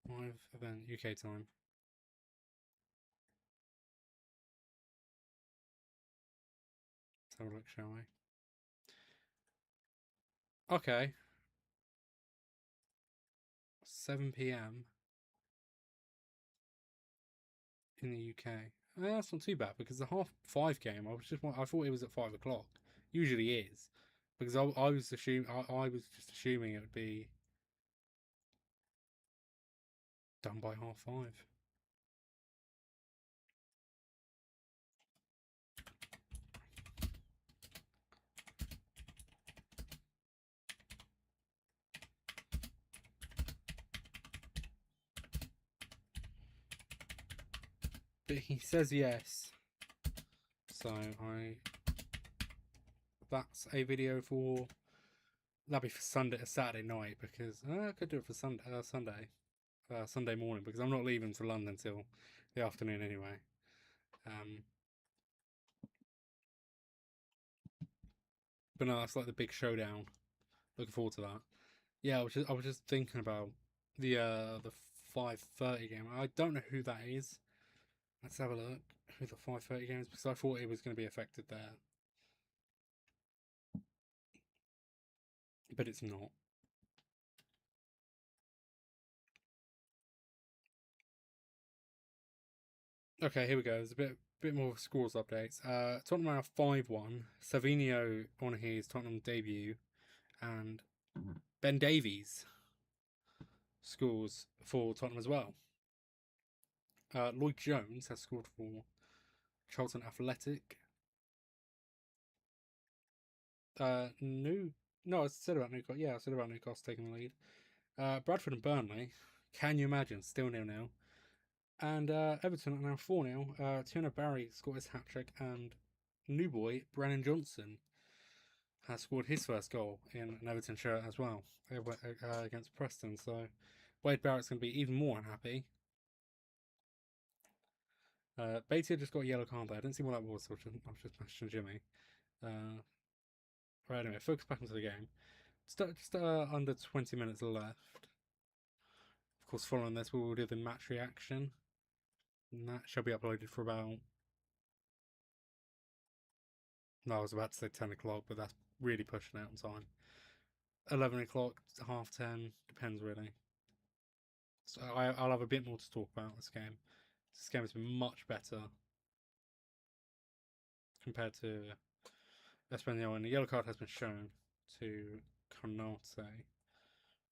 live event UK time. Let's have a look, shall we? Okay. 7 p.m. in the UK. That's not too bad because the half-5 game, I thought it was at 5 o'clock. Usually is, because I was just assuming it would be done by 5:30. But he says yes, so that's a video for that'll be for Saturday night because I could do it for Sunday morning because I'm not leaving for London until the afternoon anyway. But no, that's like the big showdown. Looking forward to that. Yeah, I was just thinking about the 5:30 game. I don't know who that is. Let's have a look who the 5:30 game is because I thought it was going to be affected there, but it's not. Okay, here we go. There's a bit more scores updates. Tottenham are 5-1. Savinho on his Tottenham debut, and Ben Davies scores for Tottenham as well. Lloyd Jones has scored for Charlton Athletic. No, I said about Newcastle. Yeah, I said about Newcastle taking the lead. Bradford and Burnley. Can you imagine? Still 0-0. And Everton are now 4-0. Tierno Barry scored his hat trick, and new boy Brennan Johnson has scored his first goal in an Everton shirt as well against Preston. So Wade Barrett's going to be even more unhappy. Beatty just got a yellow card there. I didn't see what that was, so I was just messaging Jimmy. Right, anyway, focus back into the game. Just under 20 minutes left. Of course, following this, we will do the match reaction. And that shall be uploaded for about... No, I was about to say 10 o'clock, but that's really pushing it on time. 11 o'clock, half 10, depends really. So I'll have a bit more to talk about this game. This game has been much better compared to Espanyol, and the yellow card has been shown to Konate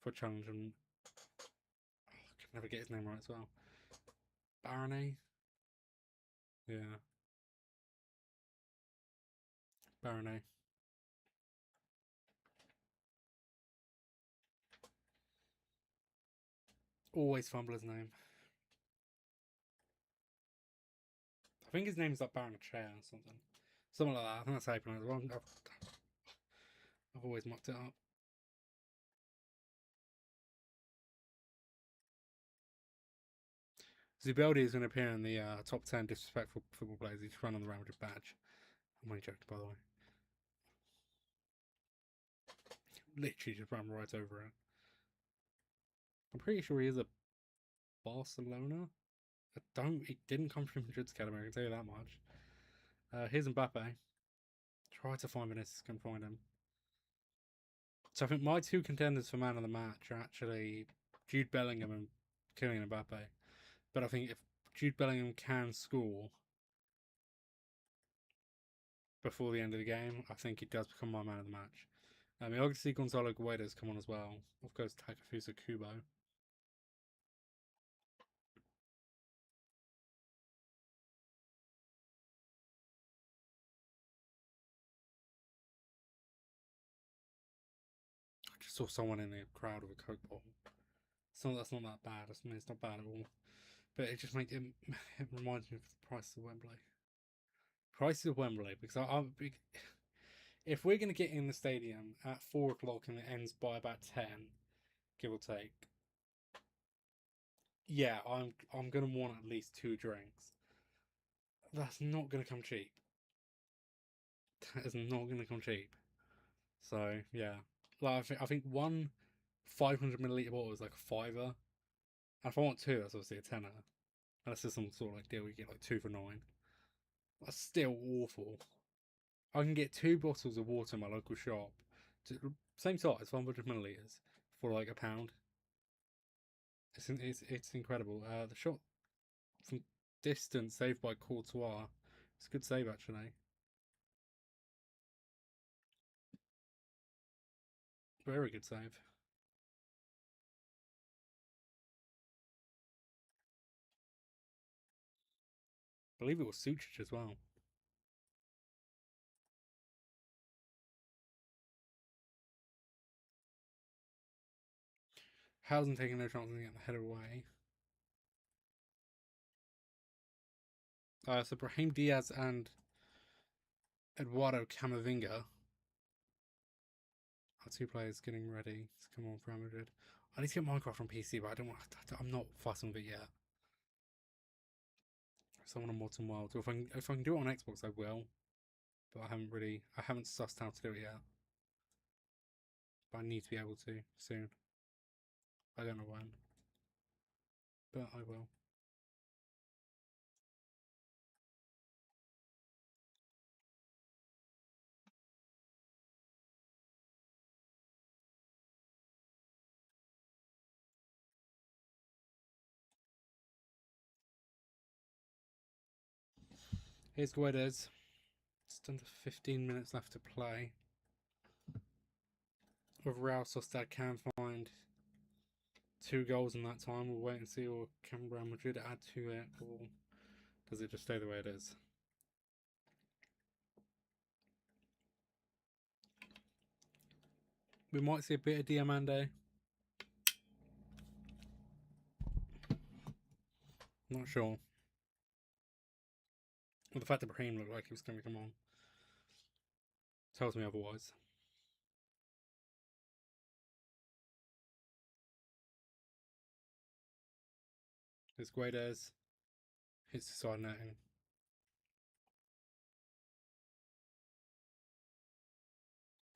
for challenge, and I can never get his name right as well. Barone? Yeah. Barone. Always fumble his name. I think his name's like Baron Chair or something. Something like that. I think that's how you pronounce it. I've always mucked it up. Zubeldi is going to appear in the top 10 disrespectful football players. He's run on the Real Madrid badge. I'm only joking, by the way. Literally just ran right over it. I'm pretty sure he is a Barcelona. He didn't come from Madrid's academy, I can tell you that much. Here's Mbappe. Try to find Vinicius, can find him. So I think my two contenders for man of the match are actually Jude Bellingham and Kylian Mbappe. But I think if Jude Bellingham can score before the end of the game, I think he does become my man of the match. I mean, obviously Gonzalo Gueda's come on as well. Of course, Takefusa Kubo. I just saw someone in the crowd with a Coke bottle. That's not that bad. I mean, it's not bad at all. But it just it reminds me of the price of Wembley. Prices of Wembley, because if we're going to get in the stadium at 4 o'clock and it ends by about 10, give or take, yeah, I'm going to want at least 2 drinks. That's not going to come cheap. That is not going to come cheap. So yeah, like I think one 500 milliliter bottle is like a fiver. And if I want two, that's obviously a tenner. Unless there's some sort of like deal where you get like 2 for 9. That's still awful. I can get 2 bottles of water in my local shop, same size, 500 milliliters, for like £1. It's incredible. The shot from distance saved by Courtois. It's a good save actually. Very good save. I believe it was Sucic as well. Housen taking no chance of getting the header away. So Brahim Diaz and Eduardo Camavinga are 2 players getting ready to come on for Real Madrid. I need to get Minecraft on PC, but I don't want. I'm not fussing with it yet. Someone on Modern World. So if I can do it on Xbox, I will. But I haven't sussed how to do it yet. But I need to be able to soon. I don't know when, but I will. Here's Guedes. It's under 15 minutes left to play. If Real Sociedad can find 2 goals in that time, we'll wait and see. Or can Real Madrid add to it, or does it just stay the way it is? We might see a bit of Diamande. Not sure. Well, the fact that Brahim looked like he was going to come on tells me otherwise. There's Guedes. Hits the side netting.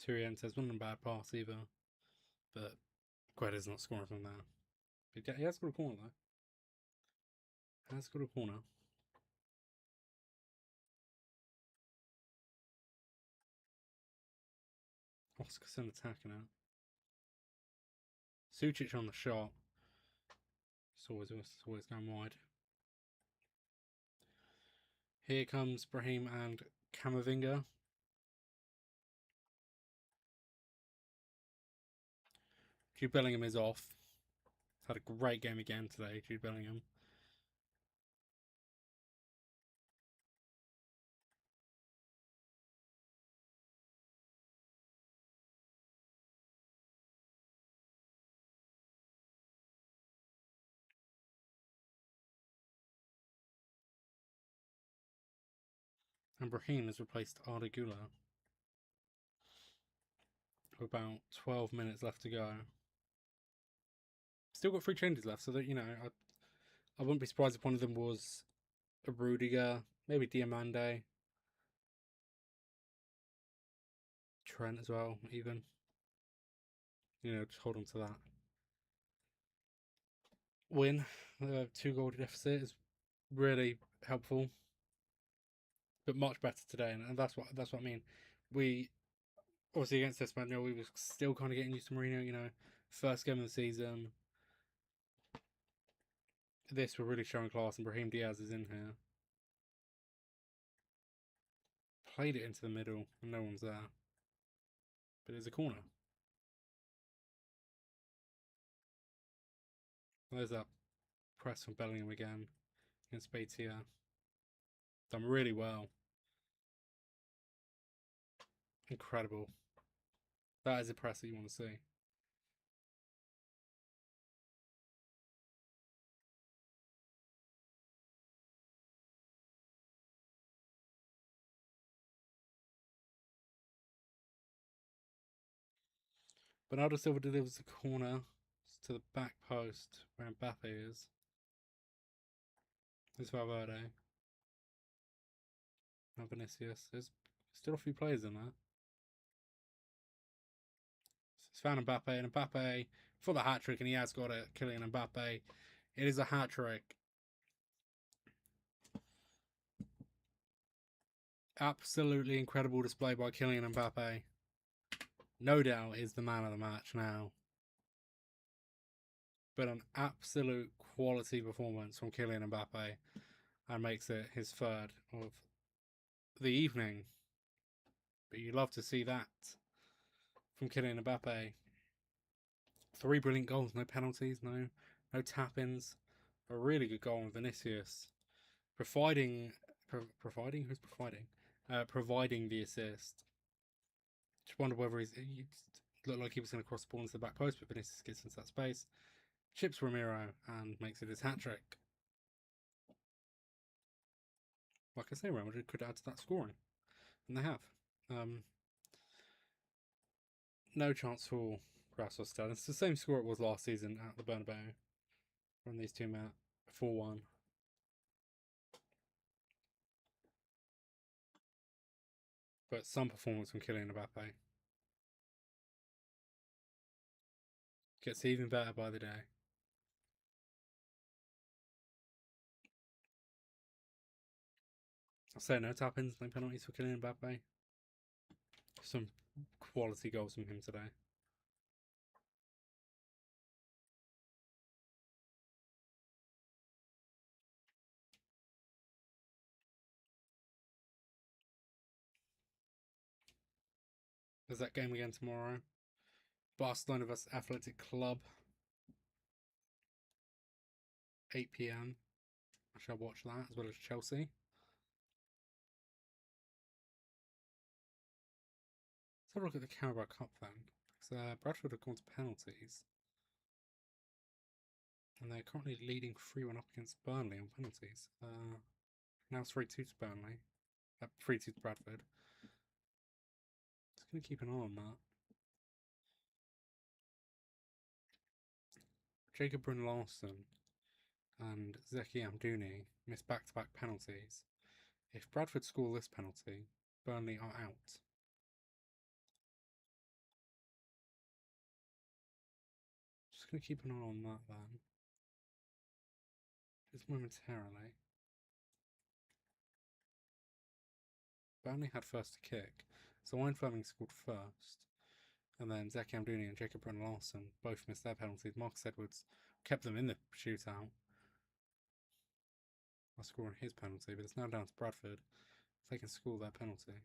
Tyrion says, wasn't a bad pass either. But Guedes not scoring from there. But he has got a corner though. Has got a corner. Oscarson attacking it. Sucic on the shot. It's always going wide. Here comes Brahim and Camavinga. Jude Bellingham is off. Had a great game again today, Jude Bellingham. And Brahim has replaced Arda Güler. With about 12 minutes left to go. Still got 3 changes left, so that, I wouldn't be surprised if one of them was a Rudiger, maybe Diamande, Trent as well, even. Just hold on to that. Win, 2-goal deficit is really helpful, but much better today, and that's what I mean. We obviously against Espanyol, we were still kind of getting used to Mourinho. First game of the season. This we're really showing class, and Brahim Diaz is in here. Played it into the middle, and no one's there. But it's a corner. There's that press from Bellingham again against Beitia. Done really well. Incredible. That is a press that you want to see. Bernardo Silva delivers a corner to the back post where Mbappe is. There's Valverde. Now Vinicius. There's still a few players in there. It's found Mbappe, and Mbappe for the hat trick, and he has got it. Kylian Mbappe. It is a hat trick. Absolutely incredible display by Kylian Mbappe. No doubt is the man of the match now. But an absolute quality performance from Kylian Mbappe and makes it his third of the evening. But you love to see that from Kylian Mbappe. 3 brilliant goals, no penalties, no tap-ins. A really good goal on Vinicius, providing the assist. Just wonder whether he looked like he was going to cross the ball into the back post, but Vinicius gets into that space, chips Ramiro, and makes it his hat trick. Like I say, Real Madrid could add to that scoring, and they have. No chance for Real Sociedad. It's the same score it was last season at the Bernabeu when these two met, 4-1. But some performance from Kylian Mbappe. Gets even better by the day. I'll say no tap-ins, no penalties for Kylian Mbappe. Some quality goals from him today. There's that game again tomorrow. Barcelona vs Athletic Club. 8 p.m. I shall watch that, as well as Chelsea. Let's have a look at the Carabao Cup then. Because Bradford have gone to penalties. And they're currently leading 3-1 up against Burnley on penalties. Now it's 3-2 to Burnley. 3-2 to Bradford. Just going to keep an eye on that. Jacob Brun-Larsen and Zeki Amdouni missed back-to-back penalties. If Bradford score this penalty, Burnley are out. Just going to keep an eye on that then. Just momentarily. Burnley had first to kick, so Ian Fleming scored first. And then Zeki Amdouni and Jacob Brun-Larsen both missed their penalties. Marcus Edwards kept them in the shootout by scoring his penalty, but it's now down to Bradford if they can score their penalty.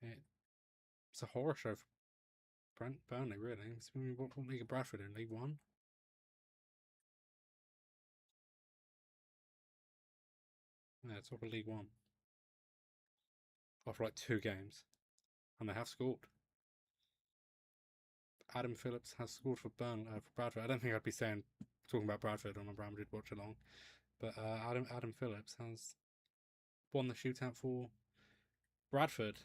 It's a horror show for Burnley, really. What league of Bradford in? League One? Yeah, top of League One. After like 2 games. And they have scored. Adam Phillips has scored for Bradford. I don't think I'd be talking about Bradford on a Real Madrid watch along. But Adam Phillips has won the shootout for Bradford.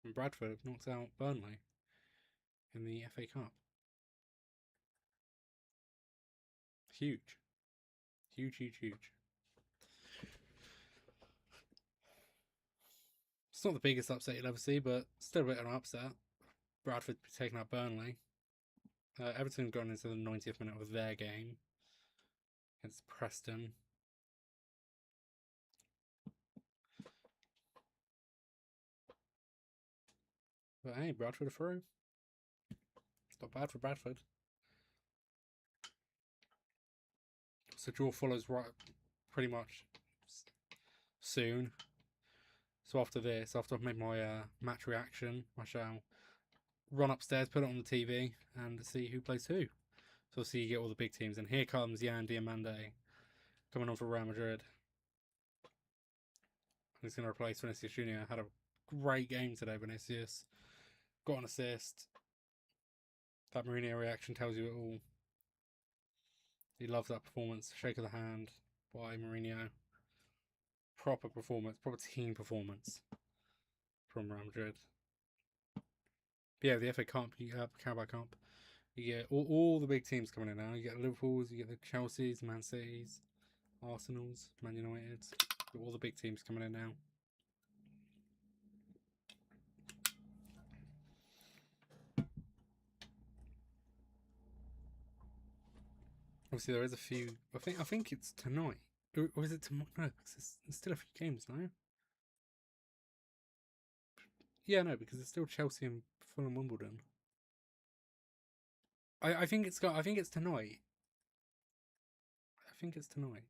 And Bradford have knocked out Burnley in the FA Cup. Huge. Huge, huge, huge. It's not the biggest upset you'll ever see, but still a bit of an upset. Bradford taking out Burnley. Everton gone into the 90th minute of their game against Preston. But hey, Bradford are through. It's not bad for Bradford. So draw follows right pretty much soon. So after this, after I've made my match reaction, I shall run upstairs, put it on the TV, and see who plays who. So see you get all the big teams. And here comes Yan Diomande coming on for Real Madrid. He's going to replace Vinicius Jr. Had a great game today, Vinicius. Got an assist. That Mourinho reaction tells you it all. He loves that performance. Shake of the hand by Mourinho. Proper performance, proper team performance. from Real Madrid. But yeah, the FA Cup, Carabao Cup. You get all the big teams coming in now. You get Liverpool's, you get the Chelsea's, Man City's, Arsenal's, Man United's. All the big teams coming in now. Obviously, there is a few. I think it's tonight, or is it tomorrow? No, because there's still a few games, no. Yeah, no, because it's still Chelsea and Fulham, Wimbledon. I think it's got. I think it's tonight. I think it's tonight.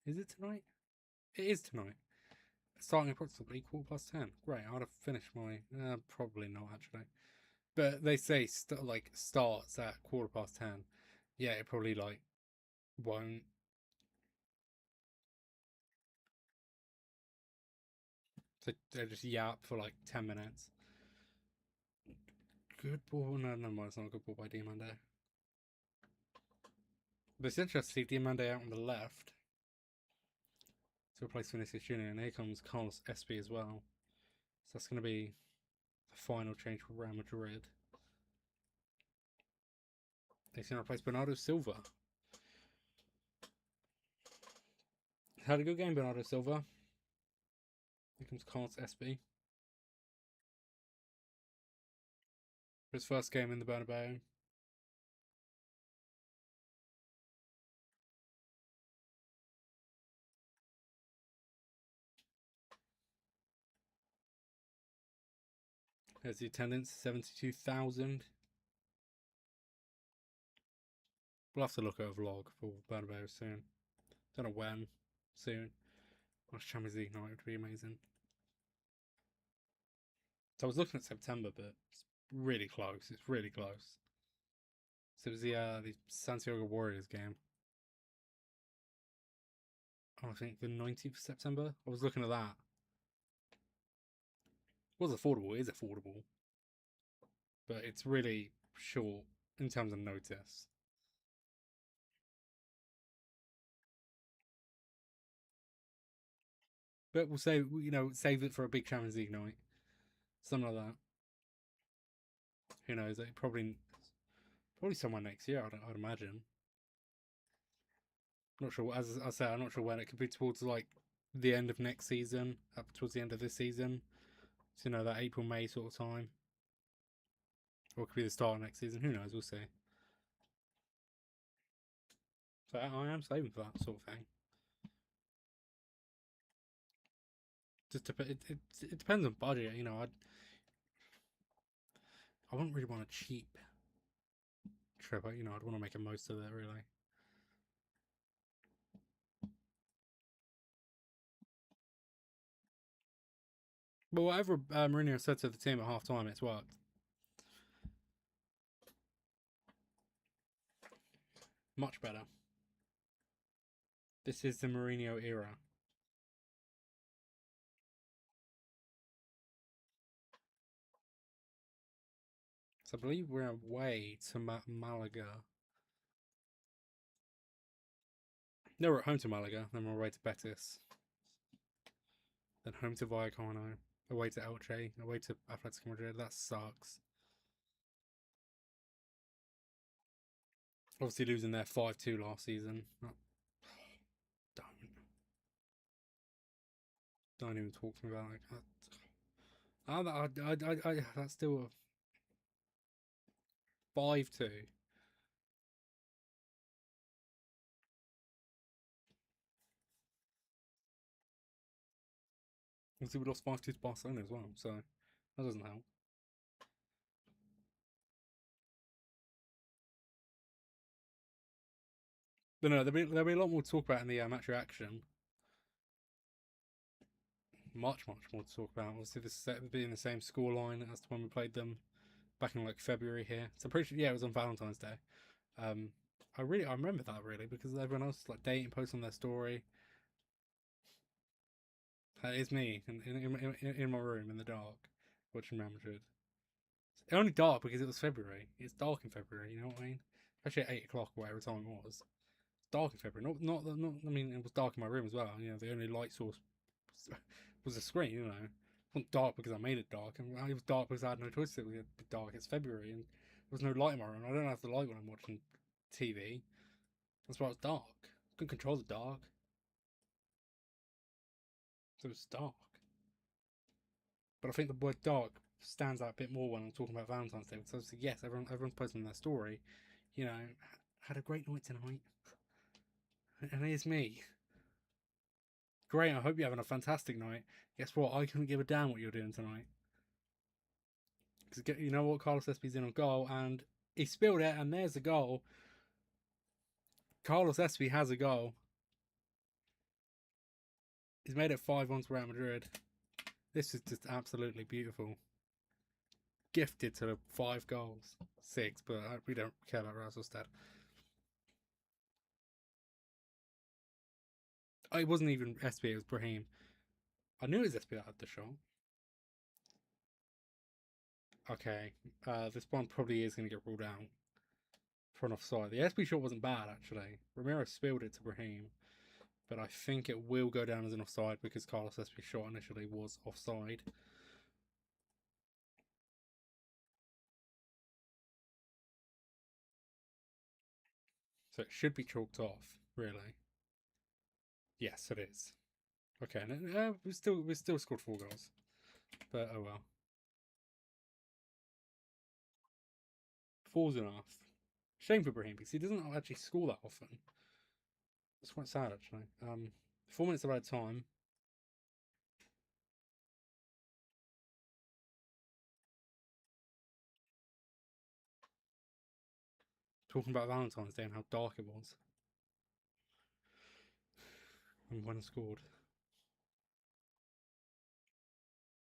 Is it tonight? It is tonight. Starting approximately 10:15. Great, I'd have finished my. Probably not actually, but they say starts at 10:15. Yeah, it probably won't. So they just yap for 10 minutes. Good ball. No, no, it's not a good ball by Diamande. But it's interesting to see Diamande out on the left to replace Vinicius Jr. And here comes Carlos Espy as well. So that's going to be the final change for Real Madrid. He's going to replace Bernardo Silva. Had a good game, Bernardo Silva. Here comes Carlos Espy. His first game in the Bernabeu. There's the attendance, 72,000. We'll have to look at a vlog for Bernabeu soon. Don't know when. Soon. Watch Champions League night would be amazing. So I was looking at September, but it's really close. It's really close. So it was the Santiago Warriors game. I think the 19th of September. I was looking at that. It was affordable. It is affordable. But it's really short in terms of notice. But we'll say, save it for a big Champions League night. Something like that. Who knows? Probably somewhere next year, I'd imagine. Not sure. As I said, I'm not sure when. It could be towards the end of next season, up towards the end of this season. So that April, May sort of time, or it could be the start of next season. Who knows? We'll see. So I am saving for that sort of thing. Just it depends on budget. I wouldn't really want a cheap trip. I'd want to make a most of it really. But whatever Mourinho said to the team at half time, it's worked. Much better. This is the Mourinho era. So I believe we're away to Malaga. No, we're at home to Malaga, then we're away to Betis. Then home to Vallecano, away to Elche, away to Atletico Madrid. That sucks. Obviously losing their 5-2 last season. Don't even talk to me about that. That's still a 5-2. Obviously we lost 5-2 to Barcelona as well, so that doesn't help. But no, there'll be a lot more to talk about in the match reaction. Much more to talk about. Obviously, this being the same scoreline as to when we played them back in February here. So I'm pretty sure, yeah, it was on Valentine's Day. I remember that really because everyone else was dating, posting on their story. That is me in my room in the dark watching Real Madrid. It's only dark because it was February. It's dark in February. You know what I mean? Especially at 8 o'clock, whatever time it was. dark in February. Not. I mean, it was dark in my room as well. You know, the only light source was the screen. You know, it wasn't dark because I made it dark, and it was dark because I had no choice. It would be dark. It's February, and there was no light in my room. I don't have the light when I'm watching TV. That's why it was dark. I couldn't control the dark, so it was dark. But I think the word dark stands out a bit more when I'm talking about Valentine's Day. Because obviously, yes, everyone's posting their story. You know, had a great night tonight, and here's me. Great, I hope you're having a fantastic night. Guess what? I couldn't give a damn what you're doing tonight. Because you know what? Carlos Espy's in on goal, and he spilled it, and there's a goal. Carlos Espy has a goal. He's made it 5-1 to Real Madrid. This is just absolutely beautiful. Gifted to 5 goals. 6, but we don't care about Real Sociedad. Oh, it wasn't even Espy, it was Brahim. I knew it was Espy that had the shot. Okay, this one probably is going to get ruled out for an offside. The Espy shot wasn't bad, actually. Romero spilled it to Brahim, but I think it will go down as an offside because Carlos Espy's shot initially was offside. So it should be chalked off, really. Yes, it is. Okay, we still scored 4 goals, but oh well. 4's enough. Shame for Brahim because he doesn't actually score that often. It's quite sad actually. 4 minutes of added time. Talking about Valentine's Day and how dark it was. And when it scored.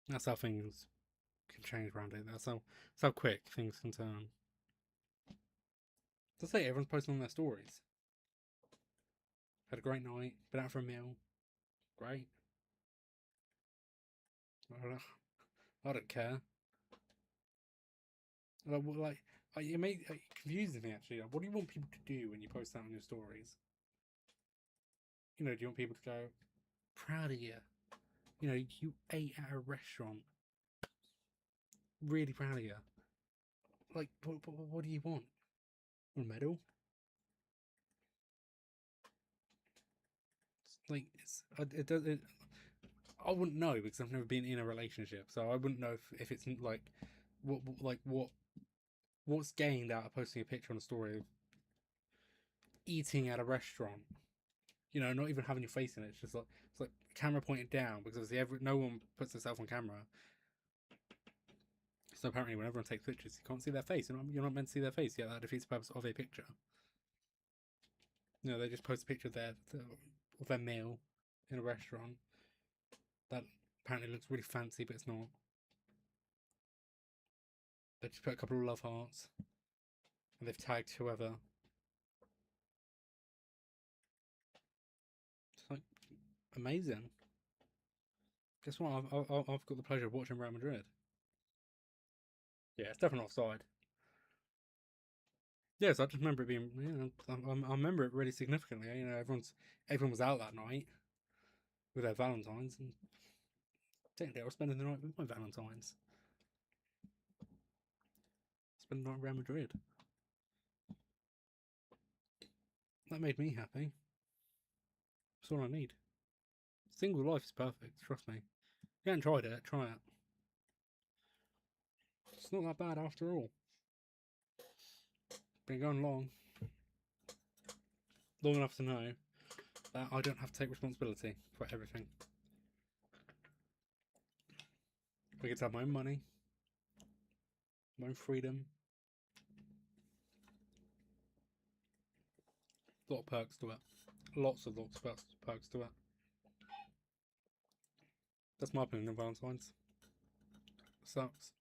That's how things can change around it. That's how quick things can turn. As I say, everyone's posting on their stories. Had a great night. Been out for a meal. Great. I don't care. Like it confuses me actually. Like, what do you want people to do when you post that on your stories? You know, do you want people to go, proud of you? You know, you ate at a restaurant. Really proud of you. Like, what do you want? A medal? Like, it does. I wouldn't know because I've never been in a relationship, so I wouldn't know if it's like what's gained out of posting a picture on a story of eating at a restaurant. You know, not even having your face in it. It's like camera pointed down because obviously no one puts themselves on camera. So apparently, when everyone takes pictures, you can't see their face. You're not meant to see their face. Yeah, that defeats the purpose of a picture. You know, they just post a picture of their meal in a restaurant that apparently looks really fancy, but it's not. They just put a couple of love hearts, and they've tagged whoever. It's like amazing. Guess what? I've got the pleasure of watching Real Madrid. Yeah, it's definitely offside. Yes, I just remember it being. You know, I remember it really significantly. You know, everyone was out that night with their Valentines, and technically, I was spending the night with my Valentines. Spending the night in Real Madrid. That made me happy. That's all I need. Single life is perfect. Trust me. If you haven't tried it, try it. It's not that bad after all. Been going long enough to know that I don't have to take responsibility for everything. I get to have my own money, my own freedom. A lot of perks to it. Lots of perks to it. That's my opinion on Valentine's. Sucks.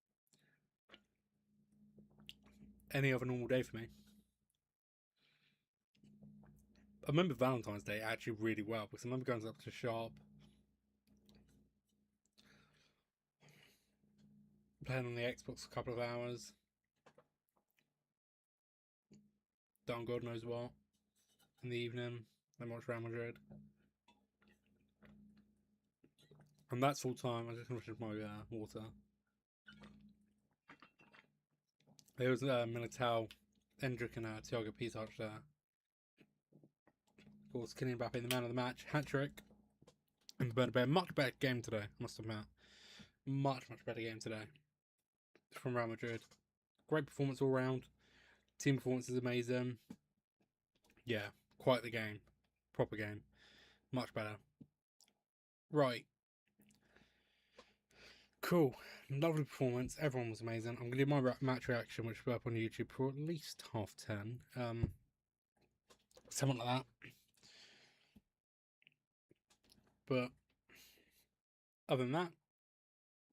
Any other normal day for me. I remember Valentine's Day actually really well because I remember going up to the shop, playing on the Xbox a couple of hours, done God knows what, in the evening. Then watch Real Madrid. And that's full time. I just finished my water. There was Militao, Endrick, and Thiago Pizarro there. Of course, Kylian Mbappe, the man of the match, hat trick. And the Bernabeu, much better game today, I must admit. Much better game today from Real Madrid. Great performance all round. Team performance is amazing. Yeah, quite the game. Proper game. Much better. Right. Cool. Lovely performance. Everyone was amazing. I'm going to do my match reaction, which will be up on YouTube for at least 10:30. Something like that. But other than that,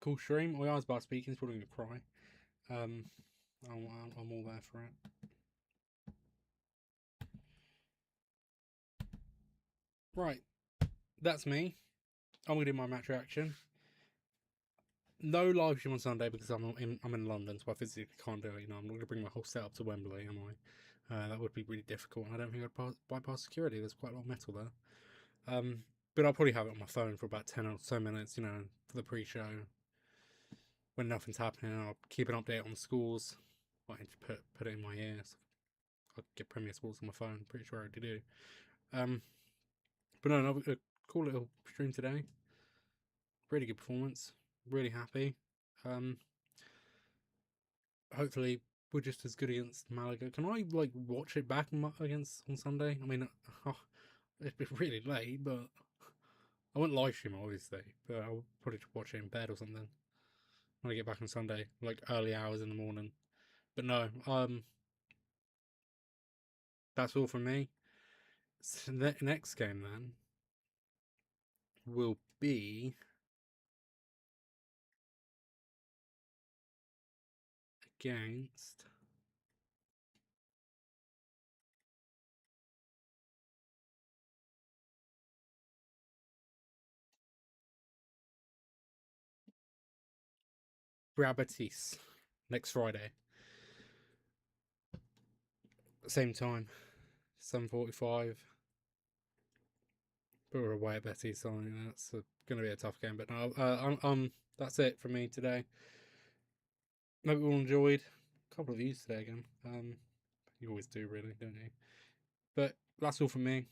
cool stream. I was about speaking. He's probably going to cry. I'm all there for it. Right. That's me. I'm going to do my match reaction. No live stream on Sunday because I'm in London, so I physically can't do it. I'm not going to bring my whole setup to Wembley, am I? That would be really difficult. I don't think I'd bypass security. There's quite a lot of metal there. But I'll probably have it on my phone for about 10 or so minutes, for the pre-show. When nothing's happening, I'll keep an update on the scores. I need to put it in my ear. So I'll get Premier Sports on my phone. Pretty sure I already do. But no, a cool little stream today. Really good performance. Really happy. Hopefully we're just as good against Malaga. Can I watch it back on Sunday? I mean, it'd be really late, but I won't live stream it, obviously. But I'll probably watch it in bed or something when I get back on Sunday, like early hours in the morning. But no, that's all from me. So the next game then will be against Brabatis next Friday. Same time, 7:45. But we're away at Betis, so that's going to be a tough game. But no, that's it from me today. Hope you all enjoyed. A couple of views today again. You always do, really, don't you? But that's all from me.